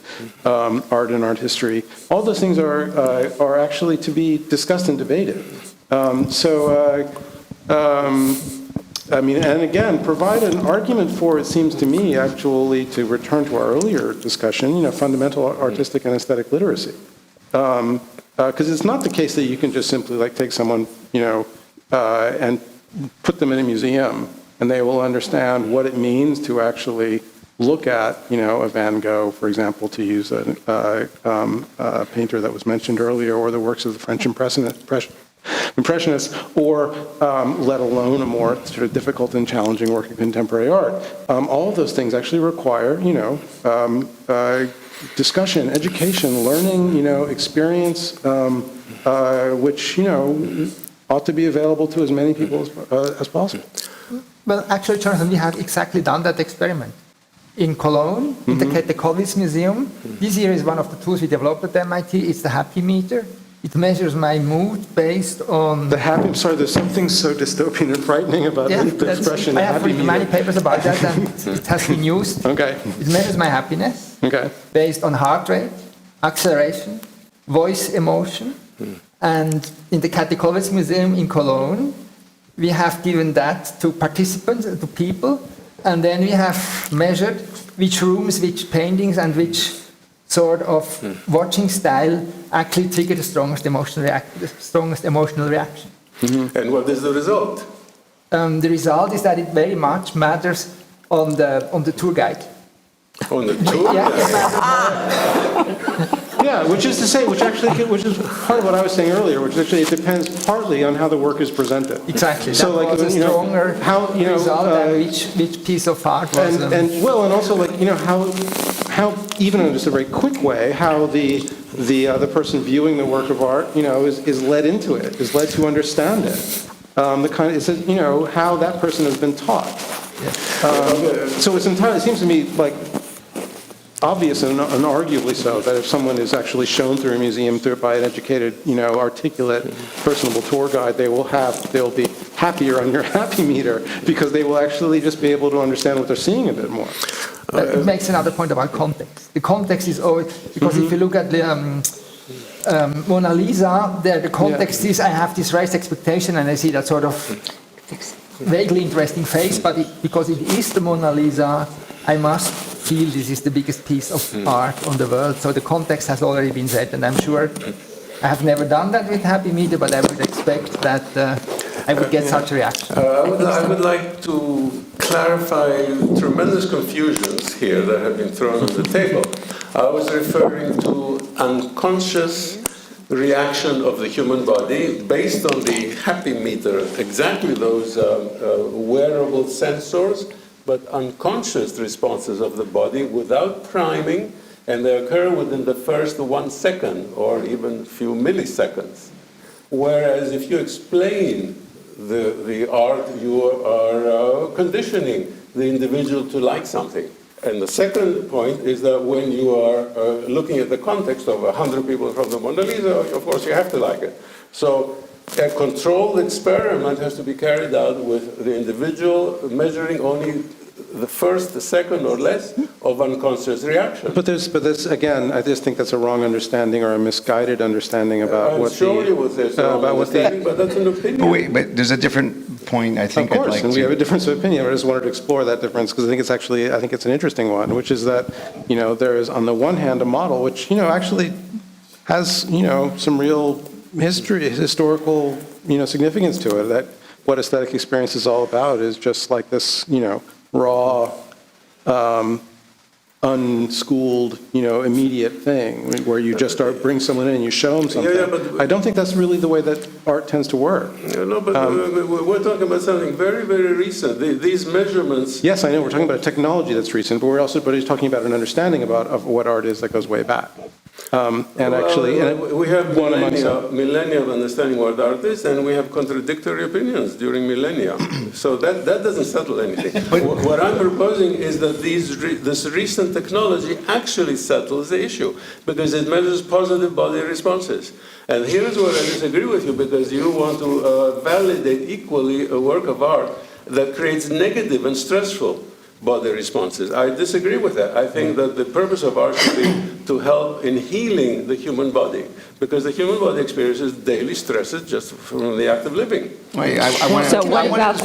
art and art history. All those things are actually to be discussed and debated. I mean, and again, provide an argument for, it seems to me, actually, to return to our earlier discussion, fundamental artistic and aesthetic literacy. Because it's not the case that you can just simply, like, take someone, and put them in a museum, and they will understand what it means to actually look at, a Van Gogh, for example, to use a painter that was mentioned earlier, or the works of the French Impressionists, or let alone a more sort of difficult and challenging work of contemporary art. All of those things actually require, discussion, education, learning, experience, which, ought to be available to as many people as possible. Well, actually, Jonathan, we have exactly done that experiment. In Cologne, in the Katowice Museum, this year is one of the tools we developed at MIT. It's the happy meter. It measures my mood based on... there's something so dystopian and frightening about the expression I have written many papers about that, and it has been used. Okay. It measures my happiness based on heart rate, acceleration, voice emotion, And in the Catechology Museum in Cologne, we have given that to participants, to people, and then we have measured which rooms, which paintings, and which sort of watching style actually trigger the strongest emotional reaction. And what is the result? The result is that it very much matters on the tour guide. On the tour? Yeah, which is part of what I was saying earlier, which actually it depends partly on how the work is presented. Exactly. So, that like, was a stronger result than which piece of art was. And also, like, how even in just a very quick way, how the person viewing the work of art, is led into it, is led to understand it. How that person has been taught. So it seems to me like obvious and arguably so that if someone is actually shown through a museum by an educated, articulate, personable tour guide, they'll be happier on your happy meter because they will actually just be able to understand what they're seeing a bit more. It makes another point about context. The context is always, because if you look at the Mona Lisa, the context is I have this raised expectation and I see that sort of vaguely interesting face, but because it is the Mona Lisa, I must feel this is the biggest piece of art on the world. So the context has already been set, and I'm sure I have never done that with Happy Meter, but I would expect that I would get such a reaction. I would like to clarify tremendous confusions here that have been thrown on the table. I was referring to unconscious reaction of the human body based on the Happy Meter, exactly those wearable sensors, but unconscious responses of the body without priming, and they occur within the first 1 second or even few milliseconds. Whereas if you explain the art, you are conditioning the individual to like something. And the second point is that when you are looking at the context of 100 people from the Mona Lisa, of course you have to like it. So a controlled experiment has to be carried out with the individual measuring only the first, the second, or less of unconscious reaction. But there's again, I just think that's a wrong understanding or a misguided understanding about I'm what sure you would say so, but that's an opinion. But there's a different point I think Of course, I'd like and to... we have a difference of opinion. I just wanted to explore that difference because I think it's an interesting one, which is that, there is on the one hand a model which, actually has, some real historical, significance to it, that what aesthetic experience is all about is just like this, raw, unschooled, immediate thing where you just bring someone in and you show them something. but I don't think that's really the way that art tends to work. No, but we're talking about something very, very recent. These measurements... Yes, I know, we're talking about a technology that's recent, but he's talking about an understanding of what art is that goes way back. We have millennia of understanding what art is, and we have contradictory opinions during millennia. So that doesn't settle anything. What I'm proposing is that this recent technology actually settles the issue, because it measures positive body responses. And here's where I disagree with you, because you want to validate equally a work of art that creates negative and stressful body responses. I disagree with that. I think that the purpose of art should be to help in healing the human body, because the human body experiences daily stresses just from the act of living. So what about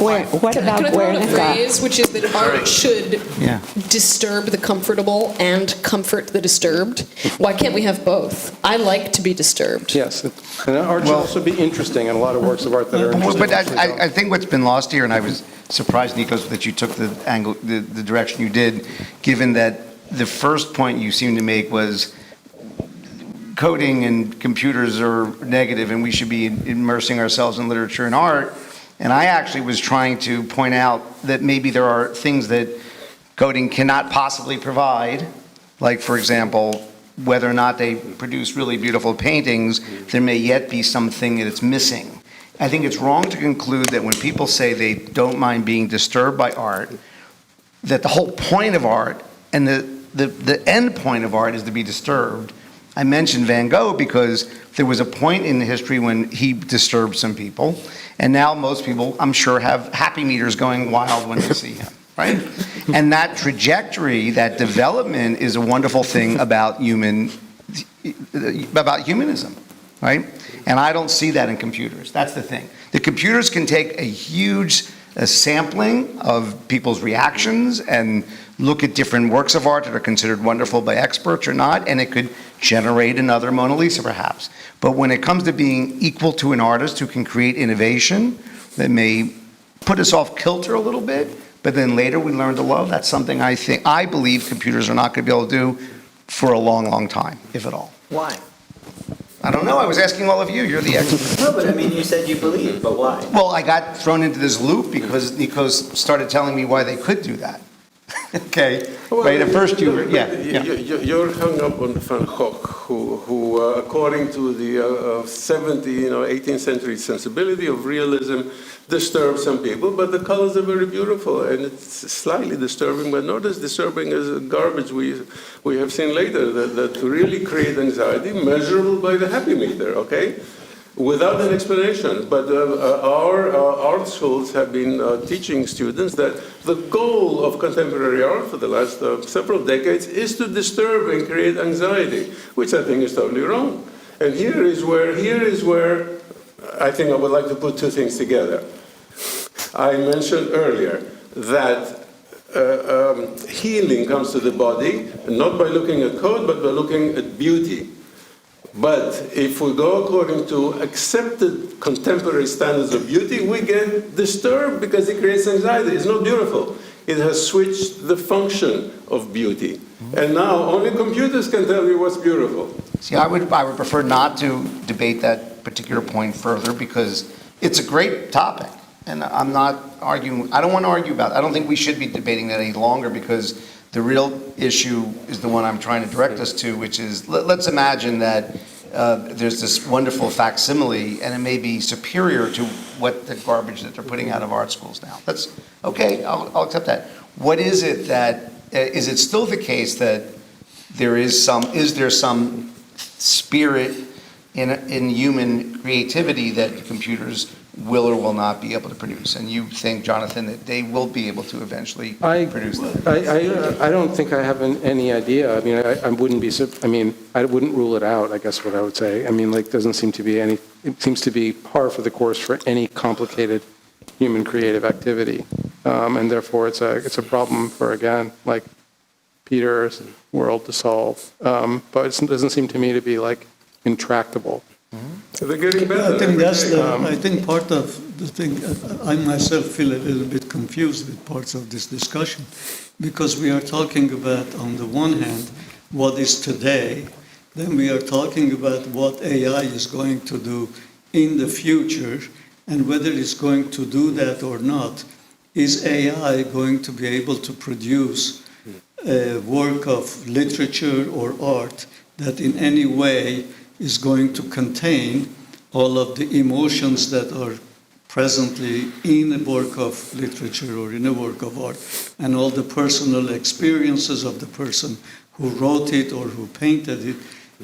Can I throw in a phrase, which is that art should Yeah. disturb the comfortable and comfort the disturbed? Why can't we have both? I like to be disturbed. Yes, and art should also be interesting, and a lot of works of art that are interesting. But I think what's been lost here, and I was surprised, Nikos, that you took the angle, the direction you did, given that the first point you seemed to make was coding and computers are negative and we should be immersing ourselves in literature and art. And I actually was trying to point out that maybe there are things that coding cannot possibly provide, like, for example, whether or not they produce really beautiful paintings, there may yet be something that it's missing. I think it's wrong to conclude that when people say they don't mind being disturbed by art, that the whole point of art and the end point of art is to be disturbed. I mentioned Van Gogh because there was a point in history when he disturbed some people, and now most people, I'm sure, have happy meters going wild when they see him, right? And that trajectory, that development is a wonderful thing about humanism. right? And I don't see that in computers. That's the thing. The computers can take a huge sampling of people's reactions and look at different works of art that are considered wonderful by experts or not, and it could generate another Mona Lisa perhaps. But when it comes to being equal to an artist who can create innovation that may put us off kilter a little bit, but then later we learn to love, that's something I believe computers are not going to be able to do for a long, long time, if at all. Why? I don't know. I was asking all of you. You're the expert. No, but I mean, you said you believe, but why? Well, I got thrown into this loop because Nikos started telling me why they could do that. Okay. Right. At first you were, yeah. You're hung up on Van Gogh, who according to the 18th century sensibility of realism, disturbs some people, but the colors are very beautiful, and it's slightly disturbing, but not as disturbing as garbage we have seen later that really create anxiety, measurable by the happy meter, okay? Without an explanation. But our art schools have been teaching students that the goal of contemporary art for the last several decades is to disturb and create anxiety, which I think is totally wrong. And here is where I think I would like to put two things together. I mentioned earlier that healing comes to the body not by looking at code, but by looking at beauty. But if we go according to accepted contemporary standards of beauty, we get disturbed because it creates anxiety. It's not beautiful. It has switched the function of beauty. And now only computers can tell you what's beautiful. See, I would prefer not to debate that particular point further because it's a great topic. And I'm not arguing, I don't want to argue about it. I don't think we should be debating that any longer because the real issue is the one I'm trying to direct us to, which is, let's imagine that there's this wonderful facsimile and it may be superior to what the garbage that they're putting out of art schools now. That's okay, I'll accept that. What is it that, is it still the case that is there some spirit in human creativity that computers will or will not be able to produce? And you think, Jonathan, that they will be able to eventually produce that? I don't think I have any idea. I mean, I wouldn't rule it out, I guess what I would say. I mean, like, doesn't seem to be any, it seems to be par for the course for any complicated human creative activity. And therefore, it's a problem for, again, like Peter's world to solve. But it doesn't seem to me to be, like, intractable. So they're getting better. I think that's I think part of the thing, I myself feel a little bit confused with parts of this discussion because we are talking about, on the one hand, what is today, then we are talking about what AI is going to do in the future and whether it's going to do that or not. Is AI going to be able to produce a work of literature or art that in any way is going to contain all of the emotions that are presently in a work of literature or in a work of art, and all the personal experiences of the person who wrote it or who painted it.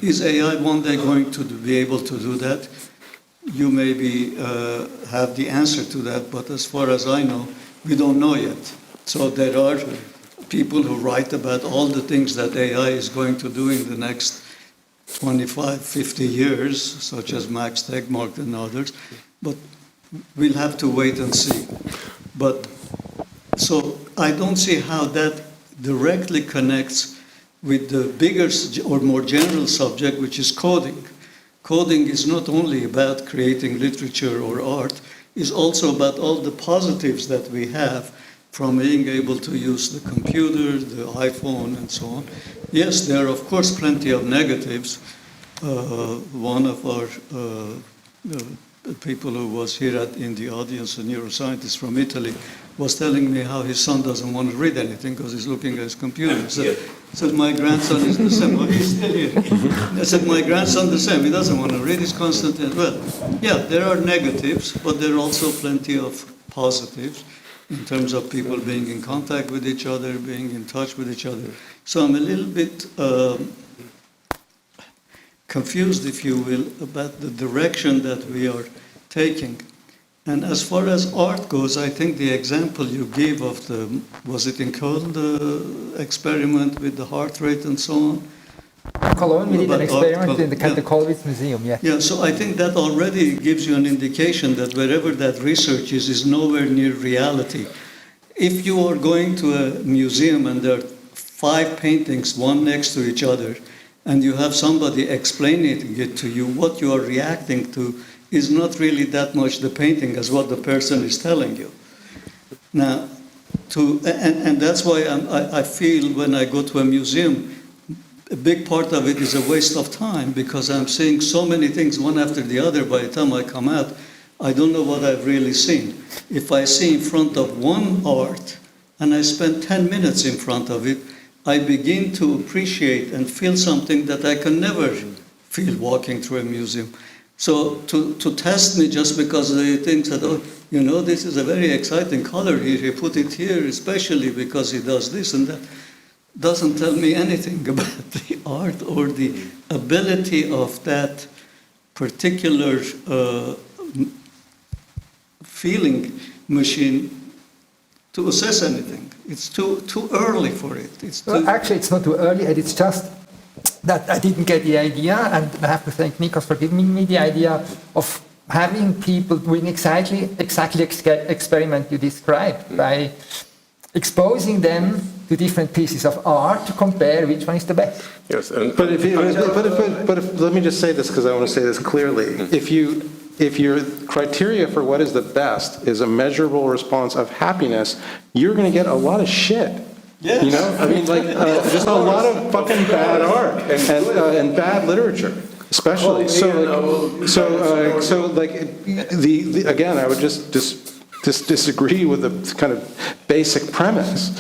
Is AI one day going to be able to do that? You maybe have the answer to that, but as far as I know, we don't know yet. So there are people who write about all the things that AI is going to do in the next 25, 50 years, such as Mack, Stegmark, and others, but we'll have to wait and see. But so I don't see how that directly connects with the bigger or more general subject, which is coding. Coding is not only about creating literature or art, it's also about all the positives that we have from being able to use the computer, the iPhone, and so on. Yes, there are, of course, plenty of negatives. One of our people who was here in the audience, a neuroscientist from Italy, was telling me how his son doesn't want to read anything because he's looking at his computer. Said, my grandson is the same. Well, he's still here. I said, my grandson the same. He doesn't want to read. He's constantly, well, yeah, there are negatives, but there are also plenty of positives in terms of people being in contact with each other, being in touch with each other. So I'm a little bit confused, if you will, about the direction that we are taking. And as far as art goes, I think the example you gave of the, was it encoded experiment with the heart rate and so on? Cologne, we did an But experiment in the yeah. Kolowitz Museum, yeah. Yeah, so I think that already gives you an indication that wherever that research is nowhere near reality. If you are going to a museum and there are 5 paintings, one next to each other, and you have somebody explaining it to you, what you are reacting to is not really that much the painting as what the person is telling you. Now, and that's why I feel when I go to a museum, a big part of it is a waste of time because I'm seeing so many things one after the other. By the time I come out, I don't know what I've really seen. If I see in front of one art and I spend 10 minutes in front of it, I begin to appreciate and feel something that I can never feel walking through a museum. So to test me just because they think that, oh, you know, this is a very exciting color here, he put it here especially because he does this and that, doesn't tell me anything about the art or the ability of that particular feeling machine to assess anything. It's too early for it. Well, actually, it's not too early, and it's just that I didn't get the idea, and I have to thank Nikos for giving me the idea of having people doing exactly experiment you described by exposing them to different pieces of art to compare which one is the best. Yes, and But let me just say this because I want to say this clearly. If your criteria for what is the best is a measurable response of happiness, you're going to get a lot of shit. Yes. You know, I mean, like just a lot of fucking bad art and bad literature, especially. So again, I would just disagree with the kind of basic premise.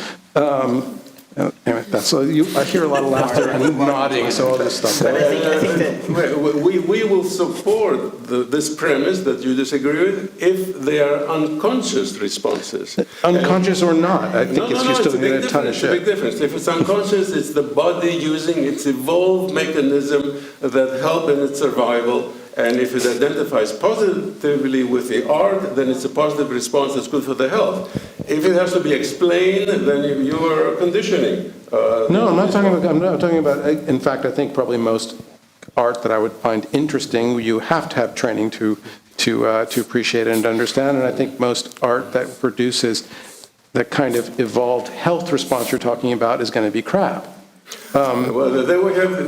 Anyway, I hear a lot of laughter and nodding, so all this stuff. But I think that we will support this premise that you disagree with if they are unconscious responses. Unconscious or not, I think you're still it's going to get a ton of It's a big shit. difference. If it's unconscious, it's the body using its evolved mechanism that help in its survival. And if it identifies positively with the art, then it's a positive response that's good for the health. If it has to be explained, then you are conditioning. No, I'm not talking about, in fact, I think probably most art that I would find interesting, you have to have training to appreciate and understand. And I think most art that produces the kind of evolved health response you're talking about is going to be crap. Well, then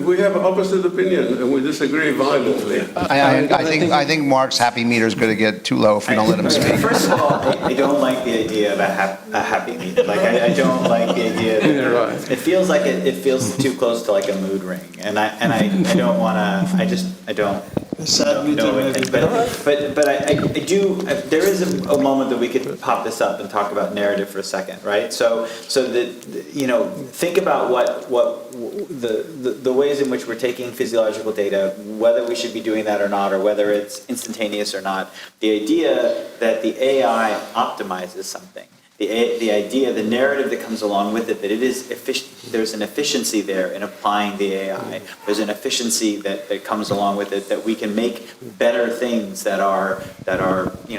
we have opposite opinion, and we disagree violently. I think Mark's happy meter is going to get too low if we don't let him speak. First of all, I don't like the idea of a happy meeting. Like I don't like the idea. That it feels like it feels too close to like a mood ring, and I don't want to. I don't. But I do. There is a moment that we could pop this up and talk about narrative for a second, right? So that think about what the ways in which we're taking physiological data, whether we should be doing that or not, or whether it's instantaneous or not. The idea that the AI optimizes something. The idea, the narrative that comes along with it, that it is efficient. There's an efficiency there in applying the AI. There's an efficiency that comes along with it, that we can make better things that are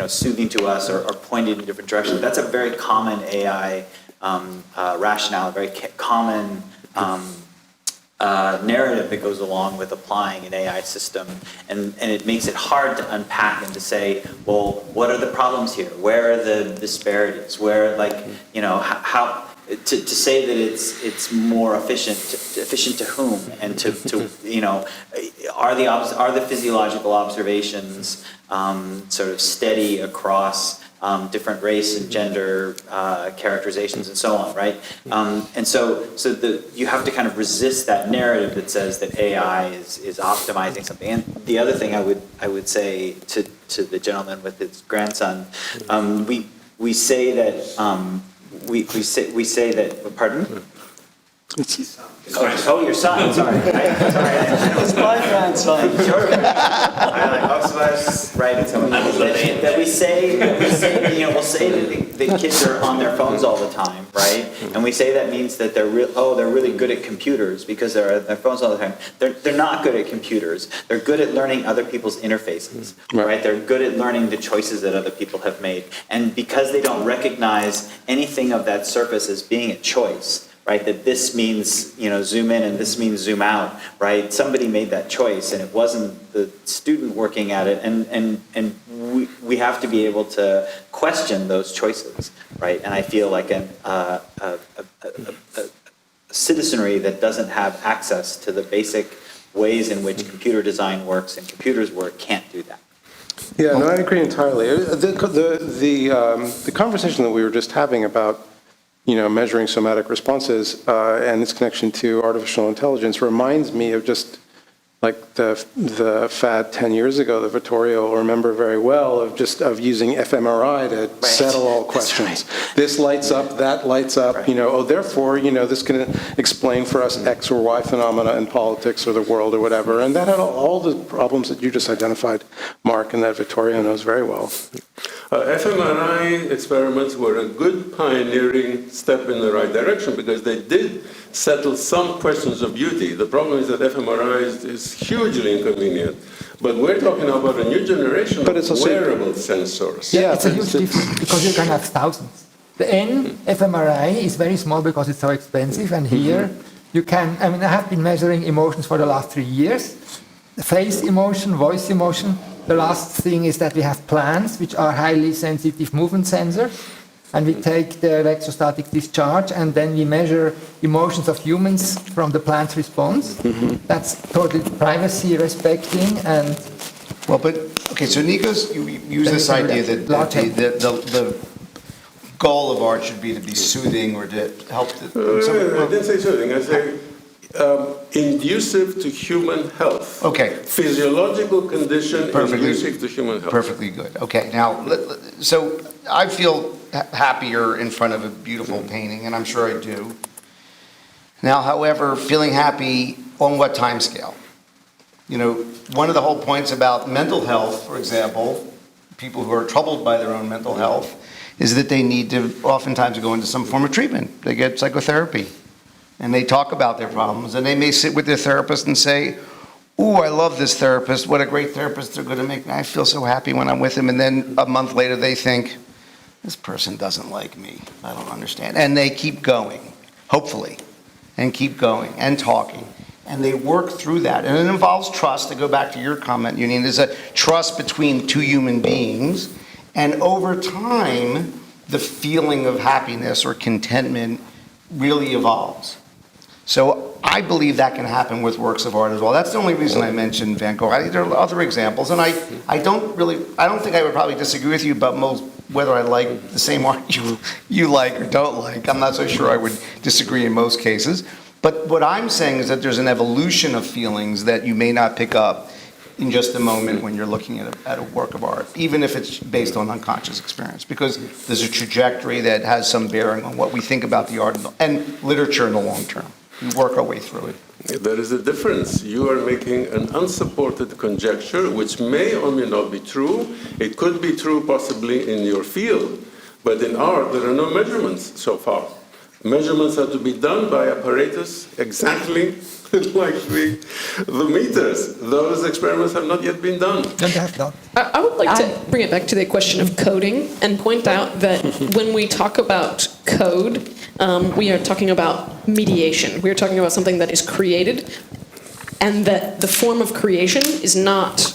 soothing to us or pointed in different directions. That's a very common AI rationale, a very common narrative that goes along with applying an AI system, and it makes it hard to unpack and to say, well, what are the problems here? Where are the disparities? Where, how to say that it's more efficient to whom, and to are the physiological observations sort of steady across different race and gender characterizations and so on, right? And so you have to kind of resist that narrative that says that AI is optimizing something. And the other thing I would say to the gentleman with his grandson, we say that we say that. Pardon? Oh, your son. Sorry. It's my grandson. Right. That we say we'll say that the kids are on their phones all the time, right? And we say that means that they're really good at computers because they're on their phones all the time. They're not good at computers. They're good at learning other people's interfaces, right? They're good at learning the choices that other people have made. And because they don't recognize anything of that surface as being a choice, right? That this means, zoom in and this means zoom out, right? Somebody made that choice, and it wasn't the student working at it, and we have to be able to question those choices, right? And I feel like a citizenry that doesn't have access to the basic ways in which computer design works and computers work can't do that. Yeah, no, I agree entirely. The conversation that we were just having about, measuring somatic responses and its connection to artificial intelligence reminds me of just like the fad 10 years ago that Vittorio will remember very well of using fMRI to settle all questions. Right. This lights up, that lights up, right. Therefore, this can explain for us X or Y phenomena in politics or the world or whatever. And that had all the problems that you just identified, Mark, and that Vittorio knows very well. fMRI experiments were a good pioneering step in the right direction because they did settle some questions of beauty. The problem is that fMRI is hugely inconvenient. But we're talking about a new generation of wearable sensors. Yeah, it's a huge difference because you can have thousands. The N fMRI is very small because it's so expensive, and here you can, I have been measuring emotions for the last 3 years. Face emotion, voice emotion. The last thing is that we have plants, which are highly sensitive movement sensor, and we take the electrostatic discharge, and then we measure emotions of humans from the plant's response. That's totally privacy respecting and. Well, so Nikos, you use this idea that the goal of art should be to be soothing or to help. I didn't say soothing. I say inducive to human health. Okay. Physiological condition inducive to human health. Perfectly good. Okay, now, so I feel happier in front of a beautiful painting, and I'm sure I do. Now, however, feeling happy on what time scale? One of the whole points about mental health, for example, people who are troubled by their own mental health, is that they need to oftentimes go into some form of treatment. They get psychotherapy. And they talk about their problems, and they may sit with their therapist and say, ooh, I love this therapist, what a great therapist, they're going to make me, I feel so happy when I'm with him, and then a month later they think, this person doesn't like me, I don't understand. And they keep going, hopefully, and keep going, and talking, and they work through that. And it involves trust, to go back to your comment, Union, there's a trust between two human beings, and over time, the feeling of happiness or contentment really evolves. So I believe that can happen with works of art as well. That's the only reason I mentioned Van Gogh. There are other examples, and I don't think I would probably disagree with you about whether I like the same art you like or don't like. I'm not so sure I would disagree in most cases. But what I'm saying is that there's an evolution of feelings that you may not pick up in just a moment when you're looking at a work of art, even if it's based on unconscious experience, because there's a trajectory that has some bearing on what we think about the art and literature in the long term. We work our way through it. There is a difference. You are making an unsupported conjecture, which may or may not be true. It could be true possibly in your field, but in art there are no measurements so far. Measurements are to be done by apparatus exactly like the meters. Those experiments have not yet been done. I would like to bring it back to the question of coding and point out that when we talk about code, we are talking about mediation. We are talking about something that is created, and that the form of creation is not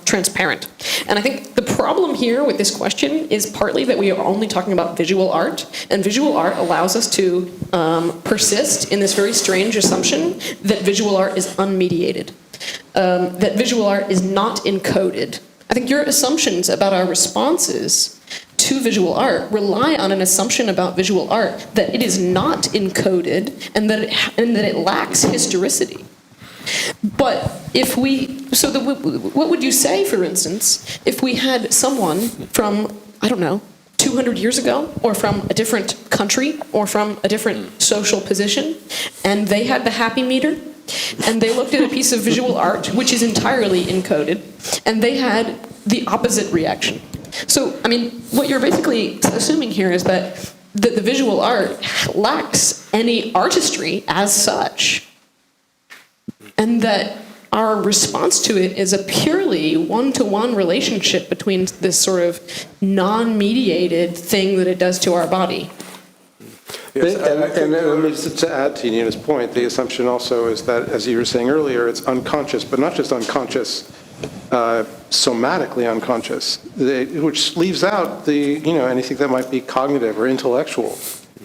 transparent. And I think the problem here with this question is partly that we are only talking about visual art, and visual art allows us to persist in this very strange assumption that visual art is unmediated, that visual art is not encoded. I think your assumptions about our responses to visual art rely on an assumption about visual art that it is not encoded and that it lacks historicity. But what would you say, for instance, if we had someone from, 200 years ago, or from a different country, or from a different social position, and they had the happy meter, and they looked at a piece of visual art, which is entirely encoded, and they had the opposite reaction. So, what you're basically assuming here is that the visual art lacks any artistry as such, and that our response to it is a purely one-to-one relationship between this sort of non-mediated thing that it does to our body. Yes, I think And just to add to Nina's point, the assumption also is that, as you were saying earlier, it's unconscious, but not just unconscious, somatically unconscious, which leaves out anything that might be cognitive or intellectual.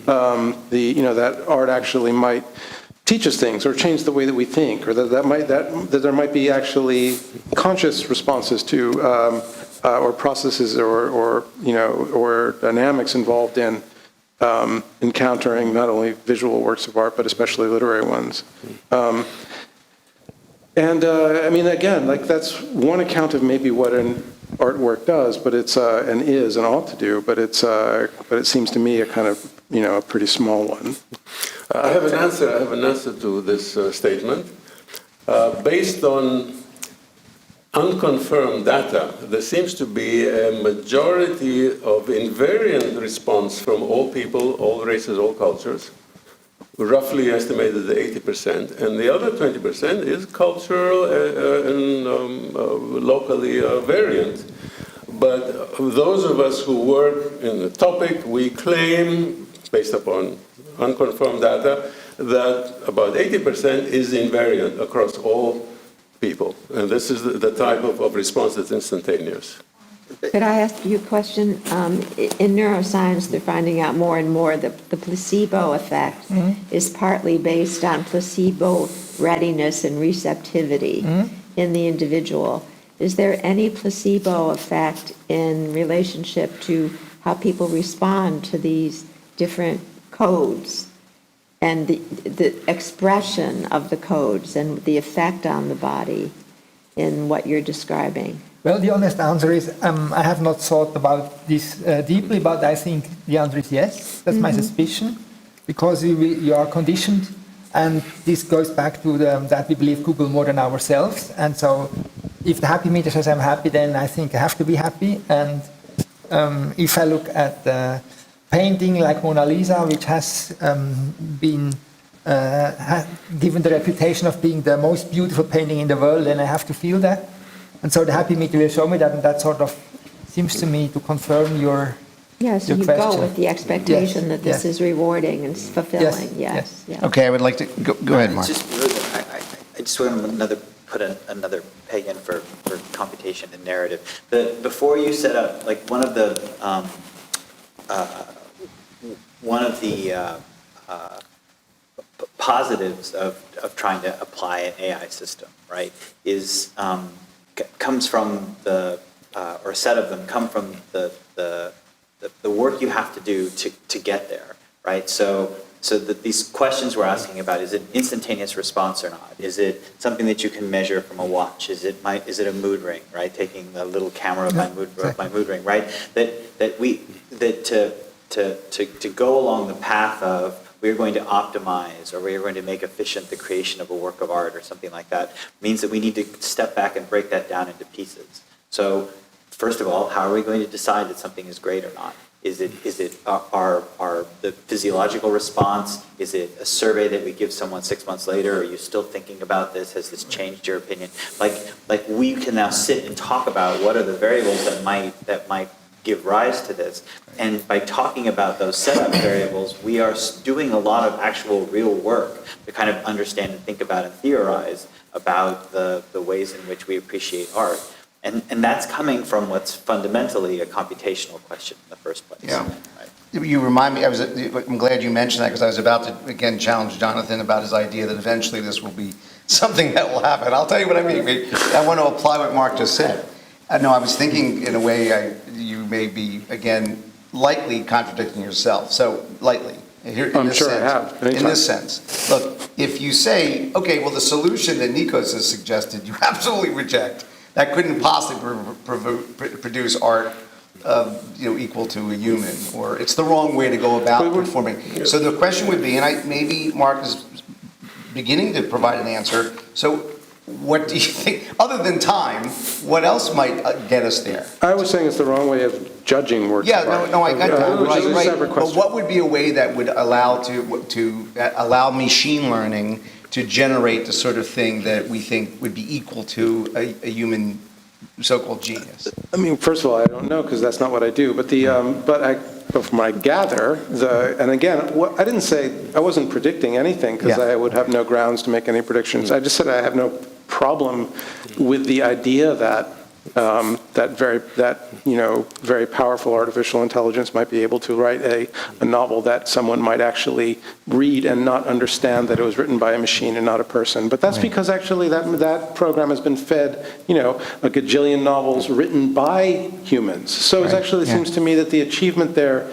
That art actually might teach us things or change the way that we think, or that there might be actually conscious responses to or processes or dynamics involved in encountering not only visual works of art but especially literary ones. Again, that's one account of maybe what an artwork does, but it's and ought to do, but it seems to me a kind of a pretty small one. I have an answer to this statement. Based on unconfirmed data, there seems to be a majority of invariant response from all people, all races, all cultures, roughly estimated at 80%, and the other 20% is cultural and locally variant. But those of us who work in the topic, we claim, based upon unconfirmed data, that about 80% is invariant across all people. And this is the type of response that's instantaneous. Could I ask you a question? In neuroscience, they're finding out more and more that the placebo effect is partly based on placebo readiness and receptivity in the individual. Is there any placebo effect in relationship to how people respond to these different codes and the expression of the codes and the effect on the body in what you're describing? Well, the honest answer is I have not thought about this deeply, but I think the answer is yes. That's my suspicion, because you are conditioned, and this goes back to that we believe Google more than ourselves. And so if the happy meter says I'm happy, then I think I have to be happy. And if I look at the painting like Mona Lisa, which has been given the reputation of being the most beautiful painting in the world, then I have to feel that. And so the happy meter will show me that, and that sort of seems to me to confirm your Yes, your you question. go with the expectation Yes, that this yes. is rewarding and fulfilling. Yes. Yeah. Okay, I would like to, go ahead, Mark. I just want to put another peg in for computation and narrative. Before you set up, like one of the positives of trying to apply an AI system, right, is comes from or a set of them come from the work you have to do to get there, right? So that these questions we're asking about, is it instantaneous response or not? Is it something that you can measure from a watch? Is it a mood ring, right? Taking the little camera of my mood ring, right? To go along the path of we're going to optimize or we're going to make efficient the creation of a work of art or something like that means that we need to step back and break that down into pieces. So first of all, how are we going to decide that something is great or not? Is it the physiological response? Is it a survey that we give someone 6 months later? Are you still thinking about this? Has this changed your opinion? Like we can now sit and talk about what are the variables that might give rise to this. And by talking about those setup variables, we are doing a lot of actual real work to kind of understand and think about and theorize about the ways in which we appreciate art. And that's coming from what's fundamentally a computational question in the first place. Yeah. Right? You remind me, I'm glad you mentioned that, because I was about to, again, challenge Jonathan about his idea that eventually this will be something that will happen. I'll tell you what I mean. I want to apply what Mark just said. No, I was thinking in a way you may be, again, lightly contradicting yourself. So, lightly. I'm sure I have. Anytime. In this sense. Look, if you say, okay, well, the solution that Nikos has suggested, you absolutely reject. That couldn't possibly produce art equal to a human, or it's the wrong way to go about performing. So the question would be, and maybe Mark is beginning to provide an answer, so what do you think, other than time, what else might get us there? I was saying it's the wrong way of judging works of art. No, I got that. Which is a Right. separate But question. what would be a way that would allow allow machine learning to generate the sort of thing that we think would be equal to a human so-called genius? I mean, first of all, I don't know, because that's not what I do. But from what I gather, and again, I didn't say, I wasn't predicting anything because I would have no grounds to make any predictions. I just said I have no problem with the idea that very powerful artificial intelligence might be able to write a novel that someone might actually read and not understand that it was written by a machine and not a person. But that's because actually that program has been fed, a gajillion novels written by humans. So it actually seems to me that the achievement there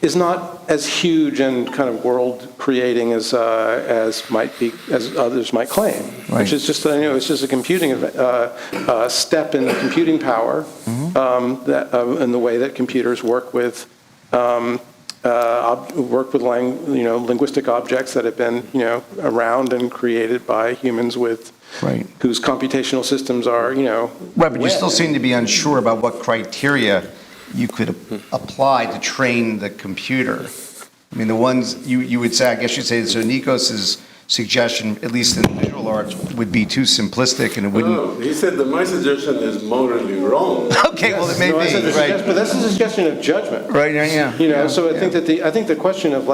is not as huge and kind of world-creating as others might claim, which is just it's just a computing step in the computing power in the way that computers work with linguistic objects that have been around and created by humans with whose computational systems are Right, but you still seem to be unsure about what criteria you could apply to train the computer. I mean, the ones you would say, I guess you'd say, so Nikos's suggestion, at least in visual arts, would be too simplistic and it wouldn't. No, he said that my suggestion is morally wrong. Okay, well, it may be, right. But that's a suggestion of judgment. Right, yeah. So I think that the question of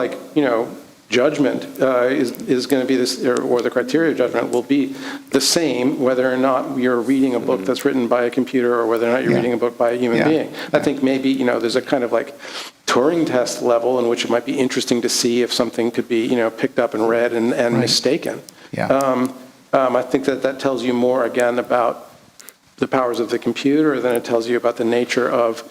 judgment is going to be this, or the criteria of judgment will be the same whether or not you're reading a book that's written by a computer or whether or not you're reading a book by a human being. I think maybe, there's a kind of Turing test level in which it might be interesting to see if something could be, picked up and read and mistaken. I think that tells you more, again, about the powers of the computer than it tells you about the nature of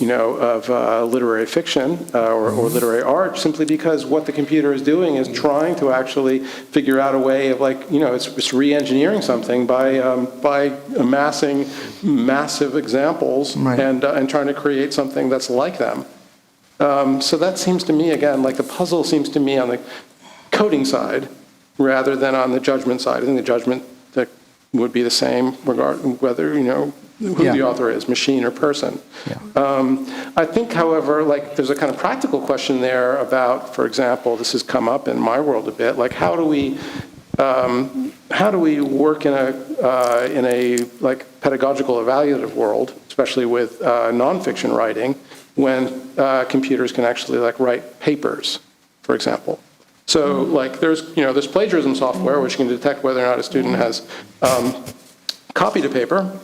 literary fiction or literary art, simply because what the computer is doing is trying to actually figure out a way of it's re-engineering something by amassing massive examples and trying to create something that's like them. So that seems to me, again, the puzzle seems to me on the coding side rather than on the judgment side. I think the judgment that would be the same regarding whether, who the author is, machine or person. I think, however, there's a kind of practical question there about, for example, this has come up in my world a bit, how do we work in a pedagogical evaluative world, especially with nonfiction writing, when computers can actually write papers, for example. So there's plagiarism software which can detect whether or not a student has copied a paper.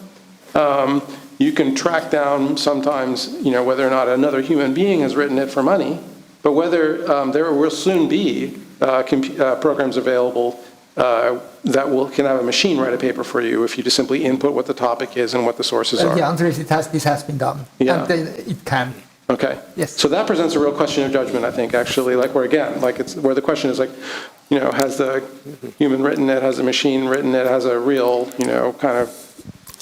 You can track down sometimes, whether or not another human being has written it for money, but whether there will soon be programs available that can have a machine write a paper for you if you just simply input what the topic is and what the sources are. The answer is this has been done. And it can. Okay. Yes. So that presents a real question of judgment, I think, actually, where the question is has the human written it, has the machine written it, has a real, kind of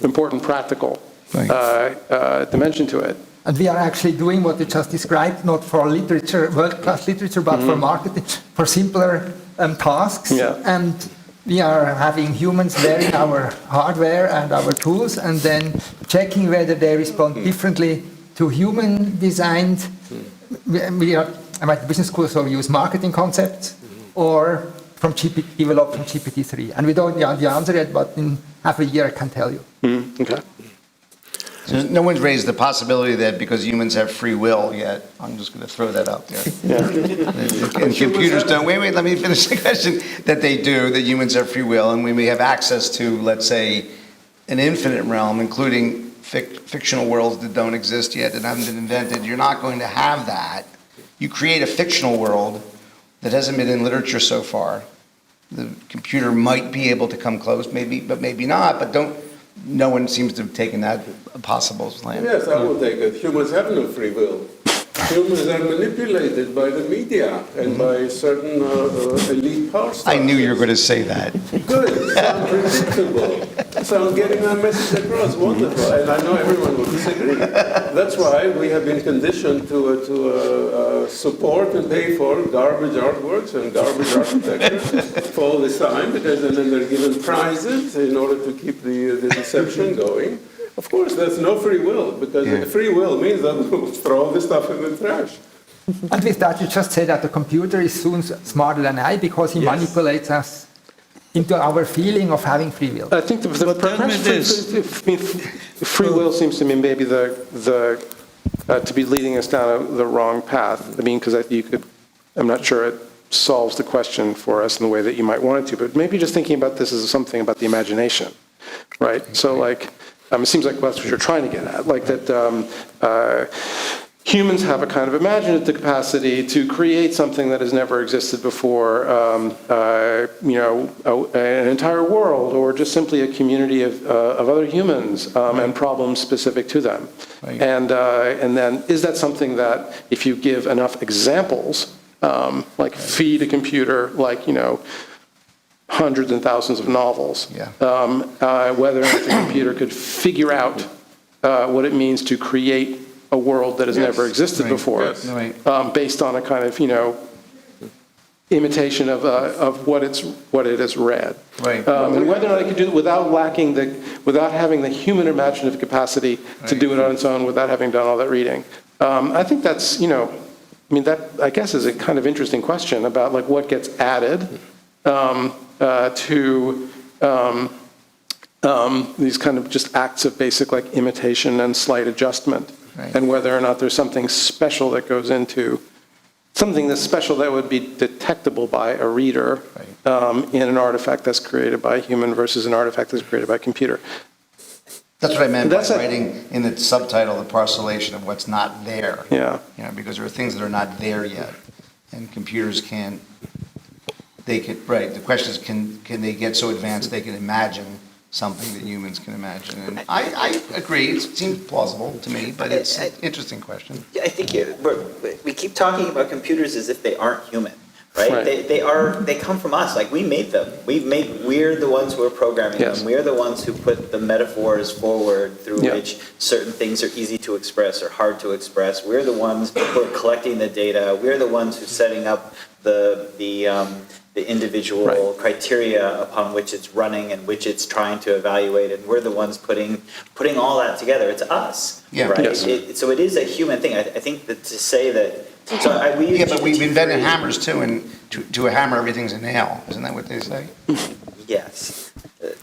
important practical dimension to it. And we are actually doing what you just described, not for literature, world-class literature, but for marketing, for simpler tasks. And we are having humans wearing our hardware and our tools and then checking whether they respond differently to human-designed. I'm at the business school, so we use marketing concepts, or developed from GPT-3. And we don't know the answer yet, but in half a year I can tell you. Okay. So no one's raised the possibility that because humans have free will yet, I'm just going to throw that out there. And computers don't. Wait, let me finish the question. That they do, that humans have free will, and we may have access to, let's say, an infinite realm, including fictional worlds that don't exist yet, that haven't been invented. You're not going to have that. You create a fictional world that hasn't been in literature so far. The computer might be able to come close, maybe, but maybe not. But no one seems to have taken that possible slant. Yes, I will take it. Humans have no free will. Humans are manipulated by the media and by certain elite power structures. I knew you were going to say that. Good. Sound predictable. So I'm getting my message across. Wonderful. And I know everyone will disagree. That's why we have been conditioned to support and pay for garbage artworks and garbage architecture for all this time, because then they're given prizes in order to keep the deception going. Of course, there's no free will, because free will means that we'll throw this stuff in the trash. And with that, you just say that the computer is soon smarter than I, because he manipulates us into our feeling of having free will. I think free will seems to me maybe the to be leading us down the wrong path. I mean, because I'm not sure it solves the question for us in the way that you might want it to, but maybe just thinking about this as something about the imagination, right? So like, it seems like that's what you're trying to get at, like that humans have a kind of imaginative capacity to create something that has never existed before, an entire world, or just simply a community of other humans and problems specific to them. Right. And then is that something that if you give enough examples, like feed a computer, like, hundreds and thousands of novels, whether or not the computer could figure out what it means to create a world that has never existed before, based on a kind of, imitation of what it has read. Right. And whether or not it could do it without having the human imaginative capacity to do it on its own, without having done all that reading. I think that's, that, I guess, is a kind of interesting question about like what gets added to these kind of just acts of basic like imitation and slight adjustment, and whether or not there's something special that goes into something that's special that would be detectable by a reader in an artifact that's created by a human versus an artifact that's created by a computer. That's what I meant by writing in the subtitle, the parcellation of what's not there. Yeah. Because there are things that are not there yet, and computers can't. The question is, can they get so advanced they can imagine something that humans can imagine? And I agree. It seems plausible to me, but it's an interesting question. I think we keep talking about computers as if they aren't human, right? They come from us. Like we made them. We're the ones who are programming them. We're the ones who put the metaphors forward through which certain things are easy to express or hard to express. We're the ones who are collecting the data. We're the ones who are setting up the individual criteria upon which it's running and which it's trying to evaluate, and we're the ones putting all that together. It's us, right? Yes. So it is a human thing. I think that to say that. But we've invented hammers too, and to a hammer everything's a nail. Isn't that what they say? Yes,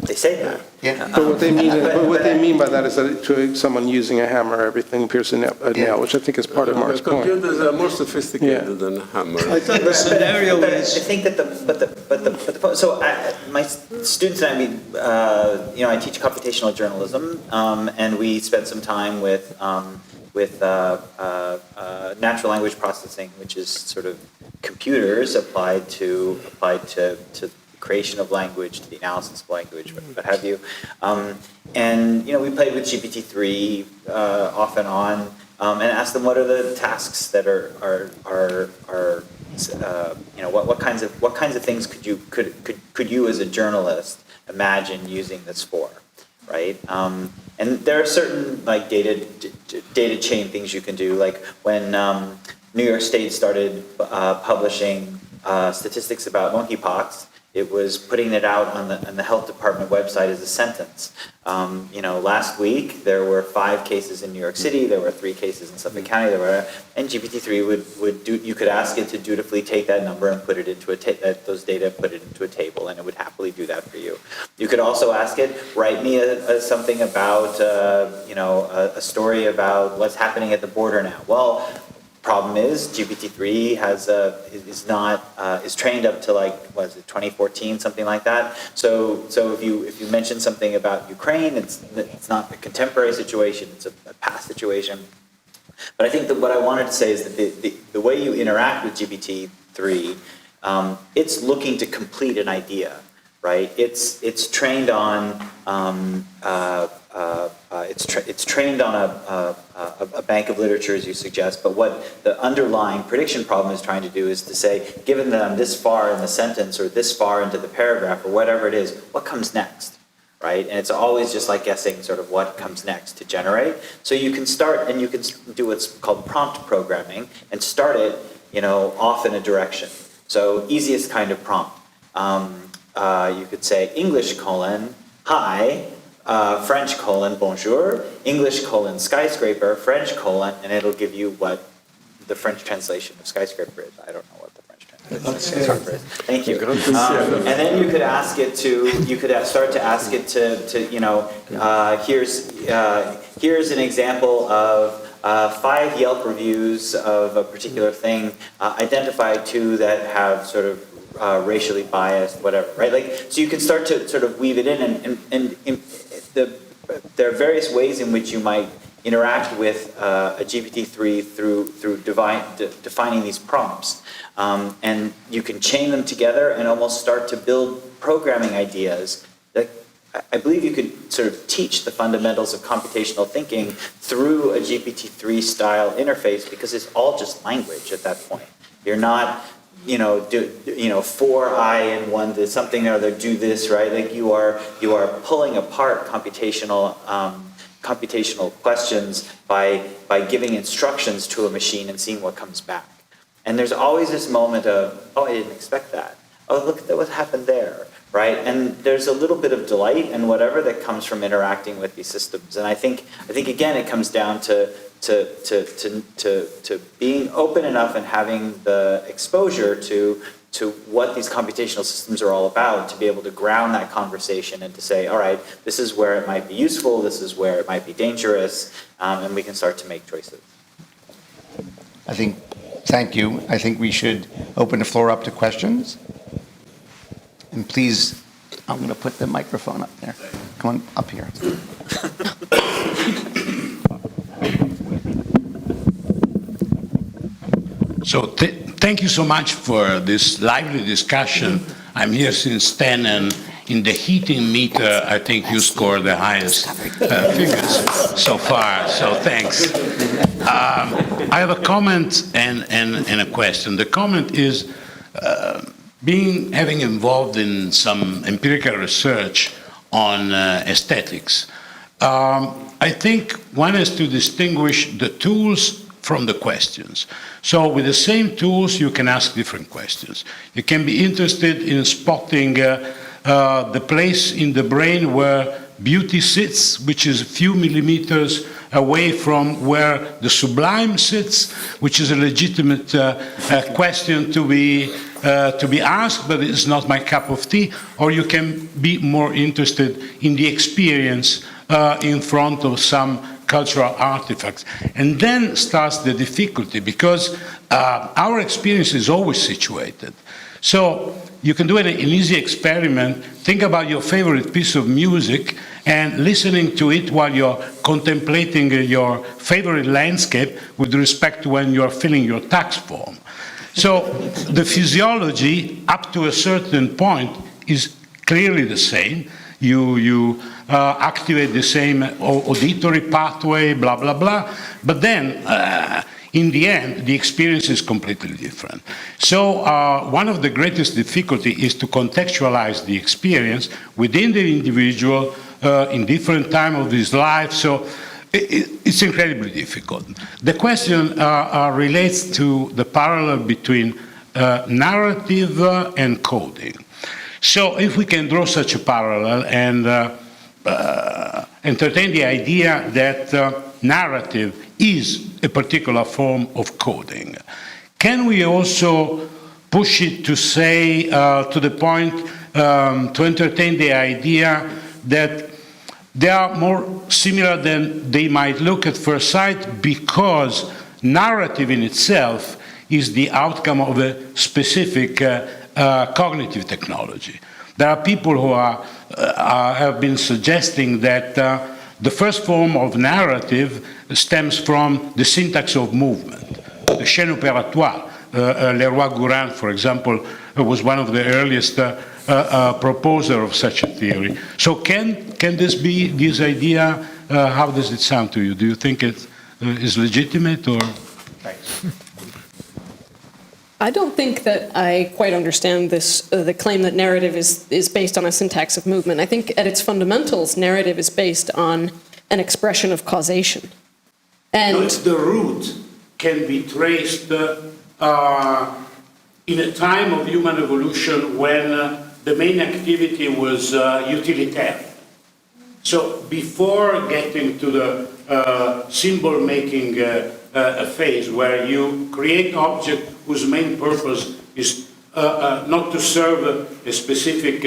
they say that. Yeah. But what they mean by that is that to someone using a hammer, everything appears a nail, which I think is part of Mark's point. Computers are more sophisticated than a hammer. I thought the scenario is. I think that so my students and I teach computational journalism, and we spent some time with natural language processing, which is sort of computers applied to creation of language, to the analysis of language, what have you. And we played with GPT-3 off and on, and asked them what are the tasks that are what kinds of things could you as a journalist imagine using this for, right? And there are certain like data chain things you can do, like when New York State started publishing statistics about monkeypox. It was putting it out on the health department website as a sentence. Last week there were 5 cases in New York City. There were 3 cases in Suffolk County. And GPT-3 you could ask it to dutifully take that number and put it into those data, put it into a table, and it would happily do that for you. You could also ask it, write me something about a story about what's happening at the border now. Well, problem is GPT-3 is trained up to 2014, something like that. So if you mention something about Ukraine, it's not a contemporary situation; it's a past situation. But I think that what I wanted to say is that the way you interact with GPT-3, it's looking to complete an idea, right? It's trained on it's trained on a bank of literature, as you suggest, but what the underlying prediction problem is trying to do is to say, given that I'm this far in the sentence or this far into the paragraph or whatever it is, what comes next, right? And it's always just like guessing sort of what comes next to generate. So you can start and you can do what's called prompt programming and start it, off in a direction. So easiest kind of prompt. You could say English : hi, French : bonjour, English : skyscraper, French : and it'll give you what the French translation of skyscraper is. I don't know what the French translation of skyscraper is. Thank you. And then you could ask it to, start to ask it to here's an example of 5 Yelp reviews of a particular thing, identify 2 that have sort of racially biased, whatever, right? Like, so you can start to sort of weave it in, and there are various ways in which you might interact with a GPT-3 through defining these prompts. And you can chain them together and almost start to build programming ideas that I believe you could sort of teach the fundamentals of computational thinking through a GPT-3 style interface, because it's all just language at that point. You're not, for I and one to something or other, do this, right? Like you are pulling apart computational questions by giving instructions to a machine and seeing what comes back. And there's always this moment of, oh, I didn't expect that. Oh, look at what happened there, right? And there's a little bit of delight and whatever that comes from interacting with these systems. And I think again, it comes down to being open enough and having the exposure to what these computational systems are all about, to be able to ground that conversation and to say, all right, this is where it might be useful, this is where it might be dangerous, and we can start to make choices. Thank you. I think we should open the floor up to questions. And please, I'm going to put the microphone up there. Come on, up here. So thank you so much for this lively discussion. I'm here since 10, and in the heating meter, I think you scored the highest figures so far, so thanks. I have a comment and a question. The comment is, having involved in some empirical research on aesthetics, I think one has to distinguish the tools from the questions. So with the same tools, you can ask different questions. You can be interested in spotting the place in the brain where beauty sits, which is a few millimeters away from where the sublime sits, which is a legitimate question to be asked, but it's not my cup of tea. Or you can be more interested in the experience in front of some cultural artifacts. And then starts the difficulty, because our experience is always situated. So you can do an easy experiment. Think about your favorite piece of music and listening to it while you're contemplating your favorite landscape with respect to when you're filling your tax form. So the physiology, up to a certain point, is clearly the same. You activate the same auditory pathway, blah, blah, blah. But then, in the end, the experience is completely different. So one of the greatest difficulty is to contextualize the experience within the individual in different time of his life. So it's incredibly difficult. The question relates to the parallel between narrative and coding. So if we can draw such a parallel and entertain the idea that narrative is a particular form of coding, can we also push it to say, to the point, to entertain the idea that they are more similar than they might look at first sight, because narrative in itself is the outcome of a specific cognitive technology. There are people who have been suggesting that the first form of narrative stems from the syntax of movement, the chaîne opératoire. Leroy-Gourand, for example, was one of the earliest proposer of such a theory. So can this be this idea? How does it sound to you? Do you think it is legitimate, or? I don't think that I quite understand this, the claim that narrative is based on a syntax of movement. I think at its fundamentals, narrative is based on an expression of causation. And no, the root can be traced in a time of human evolution when the main activity was utilitarian. So before getting to the symbol-making phase, where you create object whose main purpose is not to serve a specific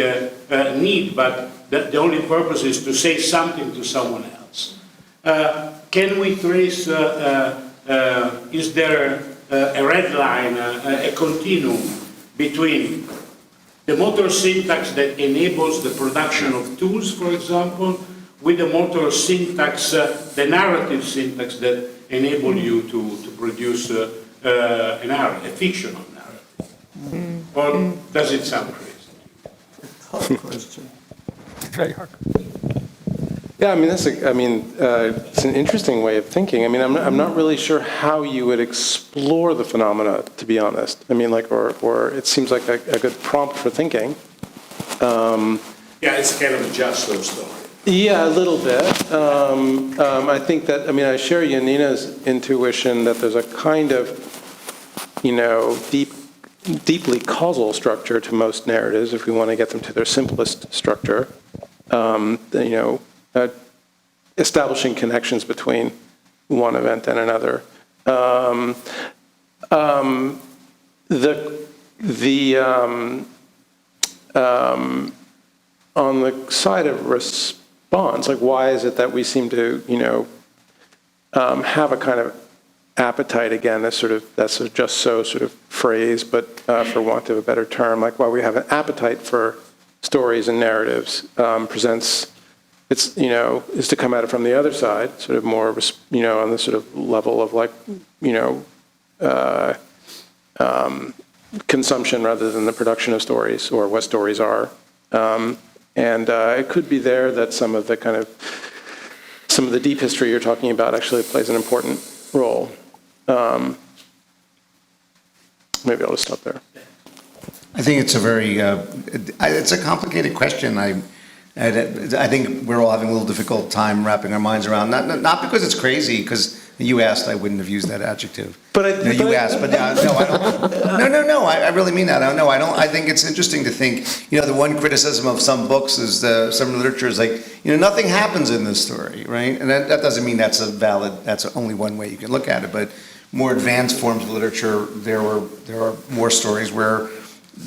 need, but the only purpose is to say something to someone else. can we trace, is there a red line, a continuum between the motor syntax that enables the production of tools, for example, with the motor syntax, the narrative syntax that enable you to produce a fictional narrative? Or does it sound crazy? Hard question. Very hard. Yeah, I mean, it's an interesting way of thinking. I mean, I'm not really sure how you would explore the phenomena, to be honest. I mean, or it seems like a good prompt for thinking. Yeah, it's kind of a just so story. Yeah, a little bit. I think that, I share Janina's intuition that there's a kind of, deeply causal structure to most narratives, if we want to get them to their simplest structure. Establishing connections between one event and another. On the side of response, like why is it that we seem to, have a kind of appetite, again, that's a just so sort of phrase, but for want of a better term, like why we have an appetite for stories and narratives presents, it's, is to come at it from the other side, sort of more, on the sort of level of like, consumption rather than the production of stories or what stories are. And it could be there that some of the deep history you're talking about actually plays an important role. Maybe I'll just stop there. I think it's a very, it's a complicated question. I think we're all having a little difficult time wrapping our minds around, not because it's crazy, because you asked, I wouldn't have used that adjective. You asked, but no, I don't. No, I really mean that. I think it's interesting to think, the one criticism of some books is some literature is like, nothing happens in this story, right? And that doesn't mean that's only one way you can look at it, but more advanced forms of literature, there are more stories where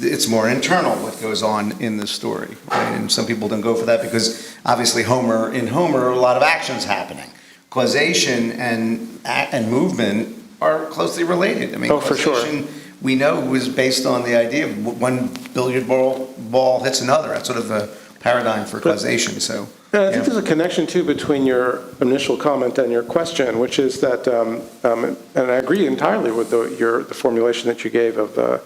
it's more internal what goes on in the story, right? And some people don't go for that because obviously in Homer, a lot of action's happening. Causation and movement are closely related. I mean, for sure. We know was based on the idea of one billiard ball hits another. That's sort of the paradigm for causation. So I think there's a connection too between your initial comment and your question, which is that, and I agree entirely with the formulation that you gave of the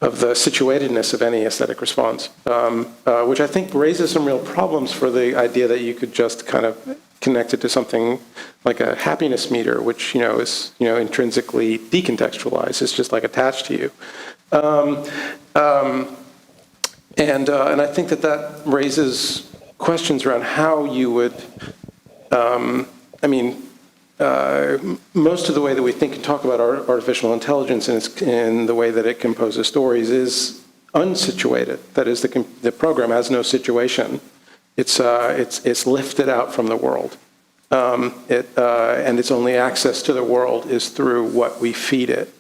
situatedness of any aesthetic response, which I think raises some real problems for the idea that you could just kind of connect it to something like a happiness meter, which is intrinsically decontextualized. It's just like attached to you, and I think that raises questions around how you would. Most of the way that we think and talk about artificial intelligence in the way that it composes stories is unsituated. That is, the program has no situation. It's lifted out from the world, and its only access to the world is through what we feed it,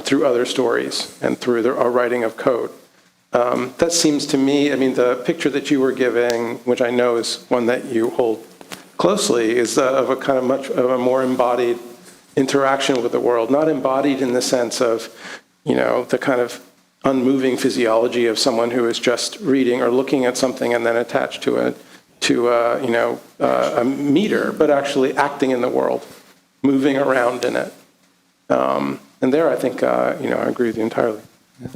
through other stories and through our writing of code. That seems to me, the picture that you were giving, which I know is one that you hold closely, is of a kind of much of a more embodied interaction with the world, not embodied in the sense of, the kind of unmoving physiology of someone who is just reading or looking at something and then attached to a meter, but actually acting in the world, moving around in it. And there, I think, I agree with you entirely. Yeah.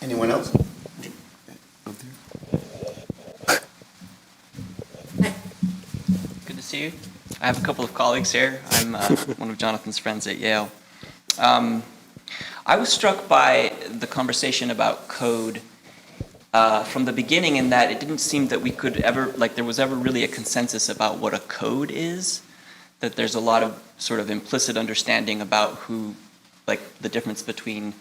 Anyone else? Good to see you. I have a couple of colleagues here. I'm one of Jonathan's friends at Yale. I was struck by the conversation about code from the beginning, in that it didn't seem that we could ever, there was ever really a consensus about what a code is, that there's a lot of sort of implicit understanding about the difference between,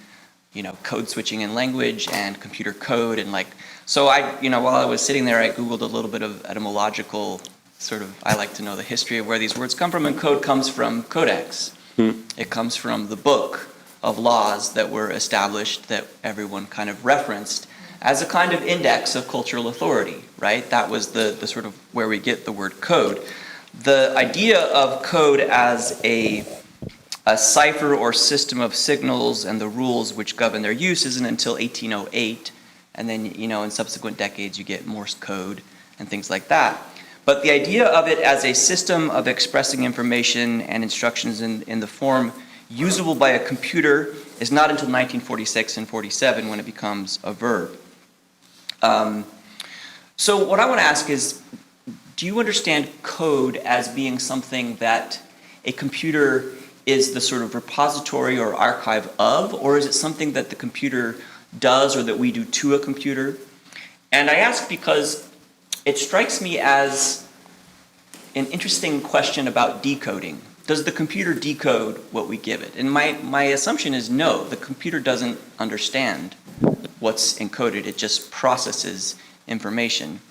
code switching in language and computer code, and so while I was sitting there, I Googled a little bit of etymological I like to know the history of where these words come from, and code comes from codex. It comes from the book of laws that were established that everyone kind of referenced. as a kind of index of cultural authority, right? That was the sort of where we get the word code. The idea of code as a cipher or system of signals and the rules which govern their use isn't until 1808, and then, in subsequent decades you get Morse code and things like that. But the idea of it as a system of expressing information and instructions in the form usable by a computer is not until 1946 and 47 when it becomes a verb. So what I want to ask is, do you understand code as being something that a computer is the sort of repository or archive of, or is it something that the computer does or that we do to a computer? And I ask because it strikes me as an interesting question about decoding. Does the computer decode what we give it? And my assumption is no, the computer doesn't understand what's encoded, it just processes information.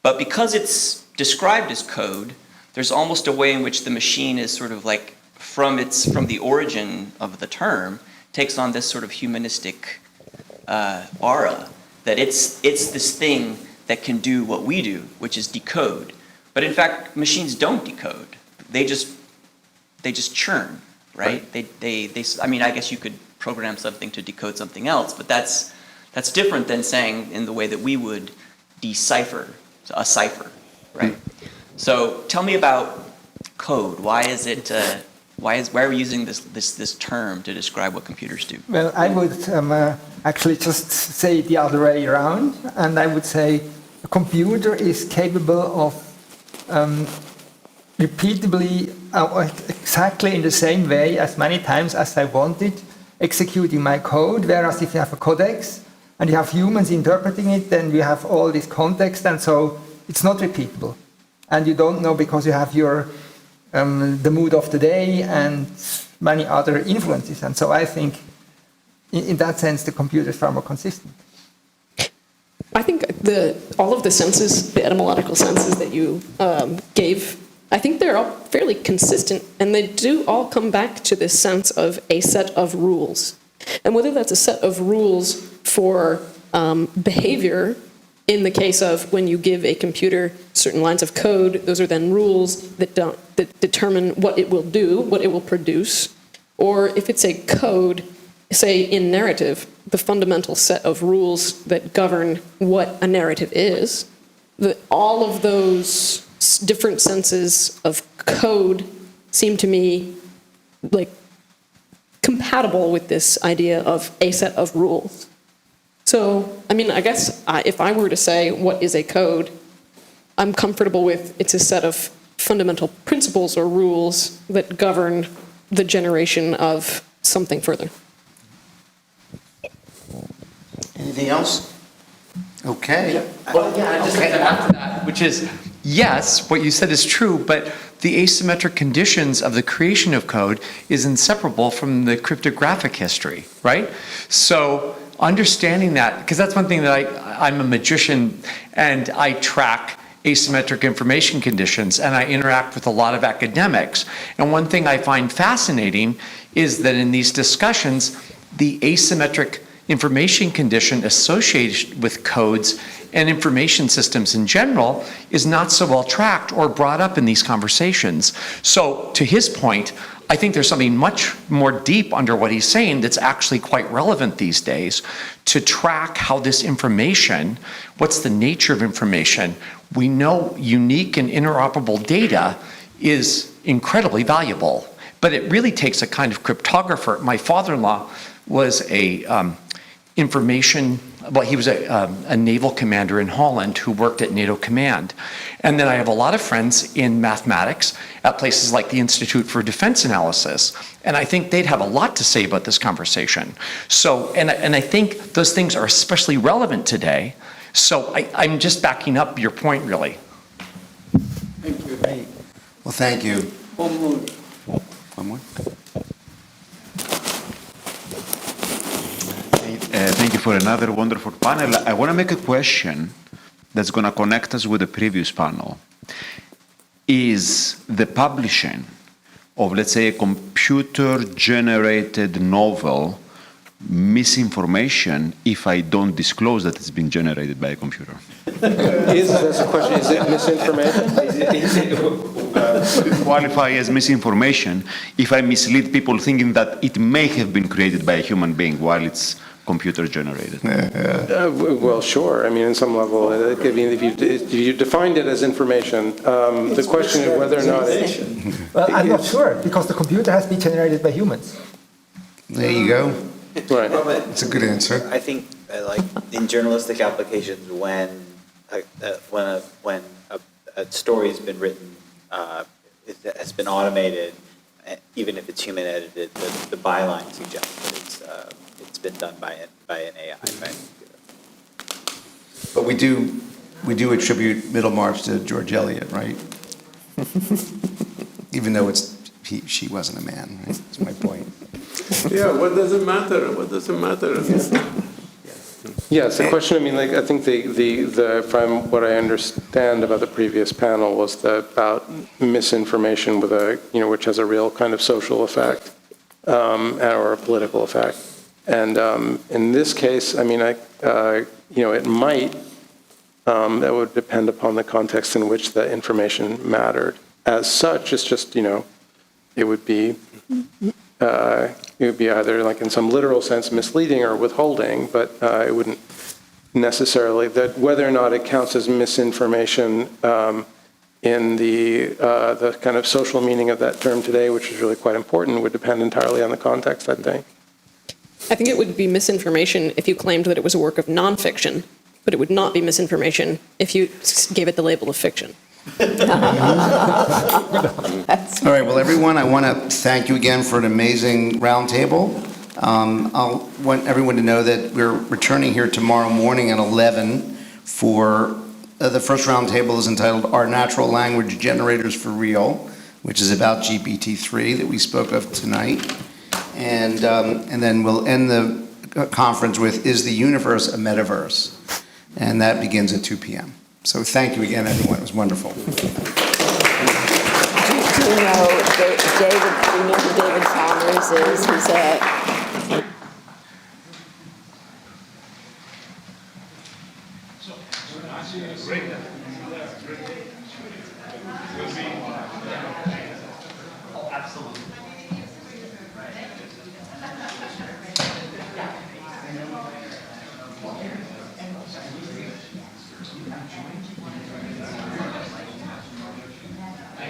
But because it's described as code, there's almost a way in which the machine is sort of like, from the origin of the term, takes on this sort of humanistic aura, that it's this thing that can do what we do, which is decode. But in fact, machines don't decode. They just churn, right? I mean, I guess you could program something to decode something else, but that's different than saying in the way that we would decipher a cipher, right? So tell me about code. Why is it? Why are we using this term to describe what computers do? Well, I would actually just say it the other way around, and I would say a computer is capable of repeatably, exactly in the same way as many times as I want it, executing my code, whereas if you have a codex and you have humans interpreting it, then you have all this context, and so it's not repeatable. And you don't know because you have your the mood of the day and many other influences. And so I think in that sense the computer is far more consistent. I think all of the senses, the etymological senses that you gave, I think they're all fairly consistent, and they do all come back to this sense of a set of rules. And whether that's a set of rules for behavior, in the case of when you give a computer certain lines of code, those are then rules that determine what it will do, what it will produce. Or if it's a code, say in narrative, the fundamental set of rules that govern what a narrative is, all of those different senses of code seem to me like compatible with this idea of a set of rules. So, I mean, I guess if I were to say what is a code, I'm comfortable with it's a set of fundamental principles or rules that govern the generation of something further. Anything else? Okay. Well, yeah, I just have to add to that, which is, yes, what you said is true, but the asymmetric conditions of the creation of code is inseparable from the cryptographic history, right? So understanding that, because that's one thing that I'm a magician and I track asymmetric information conditions and I interact with a lot of academics. And one thing I find fascinating is that in these discussions, the asymmetric information condition associated with codes and information systems in general is not so well tracked or brought up in these conversations. So to his point, I think there's something much more deep under what he's saying that's actually quite relevant these days to track how this information, what's the nature of information. We know unique and interoperable data is incredibly valuable, but it really takes a kind of cryptographer. My father-in-law was he was a naval commander in Holland who worked at NATO Command. And then I have a lot of friends in mathematics at places like the Institute for Defense Analysis. And I think they'd have a lot to say about this conversation. So, and I think those things are especially relevant today. So I'm just backing up your point, really. Thank you. Well, thank you. One more. Thank you for another wonderful panel. I want to make a question that's going to connect us with the previous panel. Is the publishing of, let's say, a computer-generated novel misinformation if I don't disclose that it's been generated by a computer? That's the question, is it misinformation? Qualify as misinformation if I mislead people thinking that it may have been created by a human being while it's computer generated. Well, sure. I mean, in some level, I mean, if you defined it as information, the question is whether or not it... Well, I'm not sure, because the computer has been generated by humans. There you go. Right. That's a good answer. I think, like in journalistic applications, when a story has been written, it has been automated, even if it's human edited, the byline suggests that it's been done by an AI, by a computer. But we do attribute Middlemarch to George Eliot, right? Even though she wasn't a man, right? That's my point. Yeah, what does it matter? What does it matter? Yes, the question, I mean, like, I think from what I understand about the previous panel was about misinformation with which has a real kind of social effect, or a political effect. And in this case, I mean, it might, that would depend upon the context in which the information mattered. As such, it's just, it would be either, like, in some literal sense, misleading or withholding, but it wouldn't necessarily, that whether or not it counts as misinformation in the kind of social meaning of that term today, which is really quite important, would depend entirely on the context, I think. I think it would be misinformation if you claimed that it was a work of nonfiction, but it would not be misinformation if you gave it the label of fiction. All right, well, everyone, I want to thank you again for an amazing roundtable. I want everyone to know that we're returning here tomorrow morning at 11 for the first roundtable is entitled Are Natural Language Generators for Real, which is about GPT-3 that we spoke of tonight. And then we'll end the conference with Is the Universe a Metaverse? And that begins at 2 p.m. So thank you again, everyone. It was wonderful. Do you know who David Chalmers is? He's a...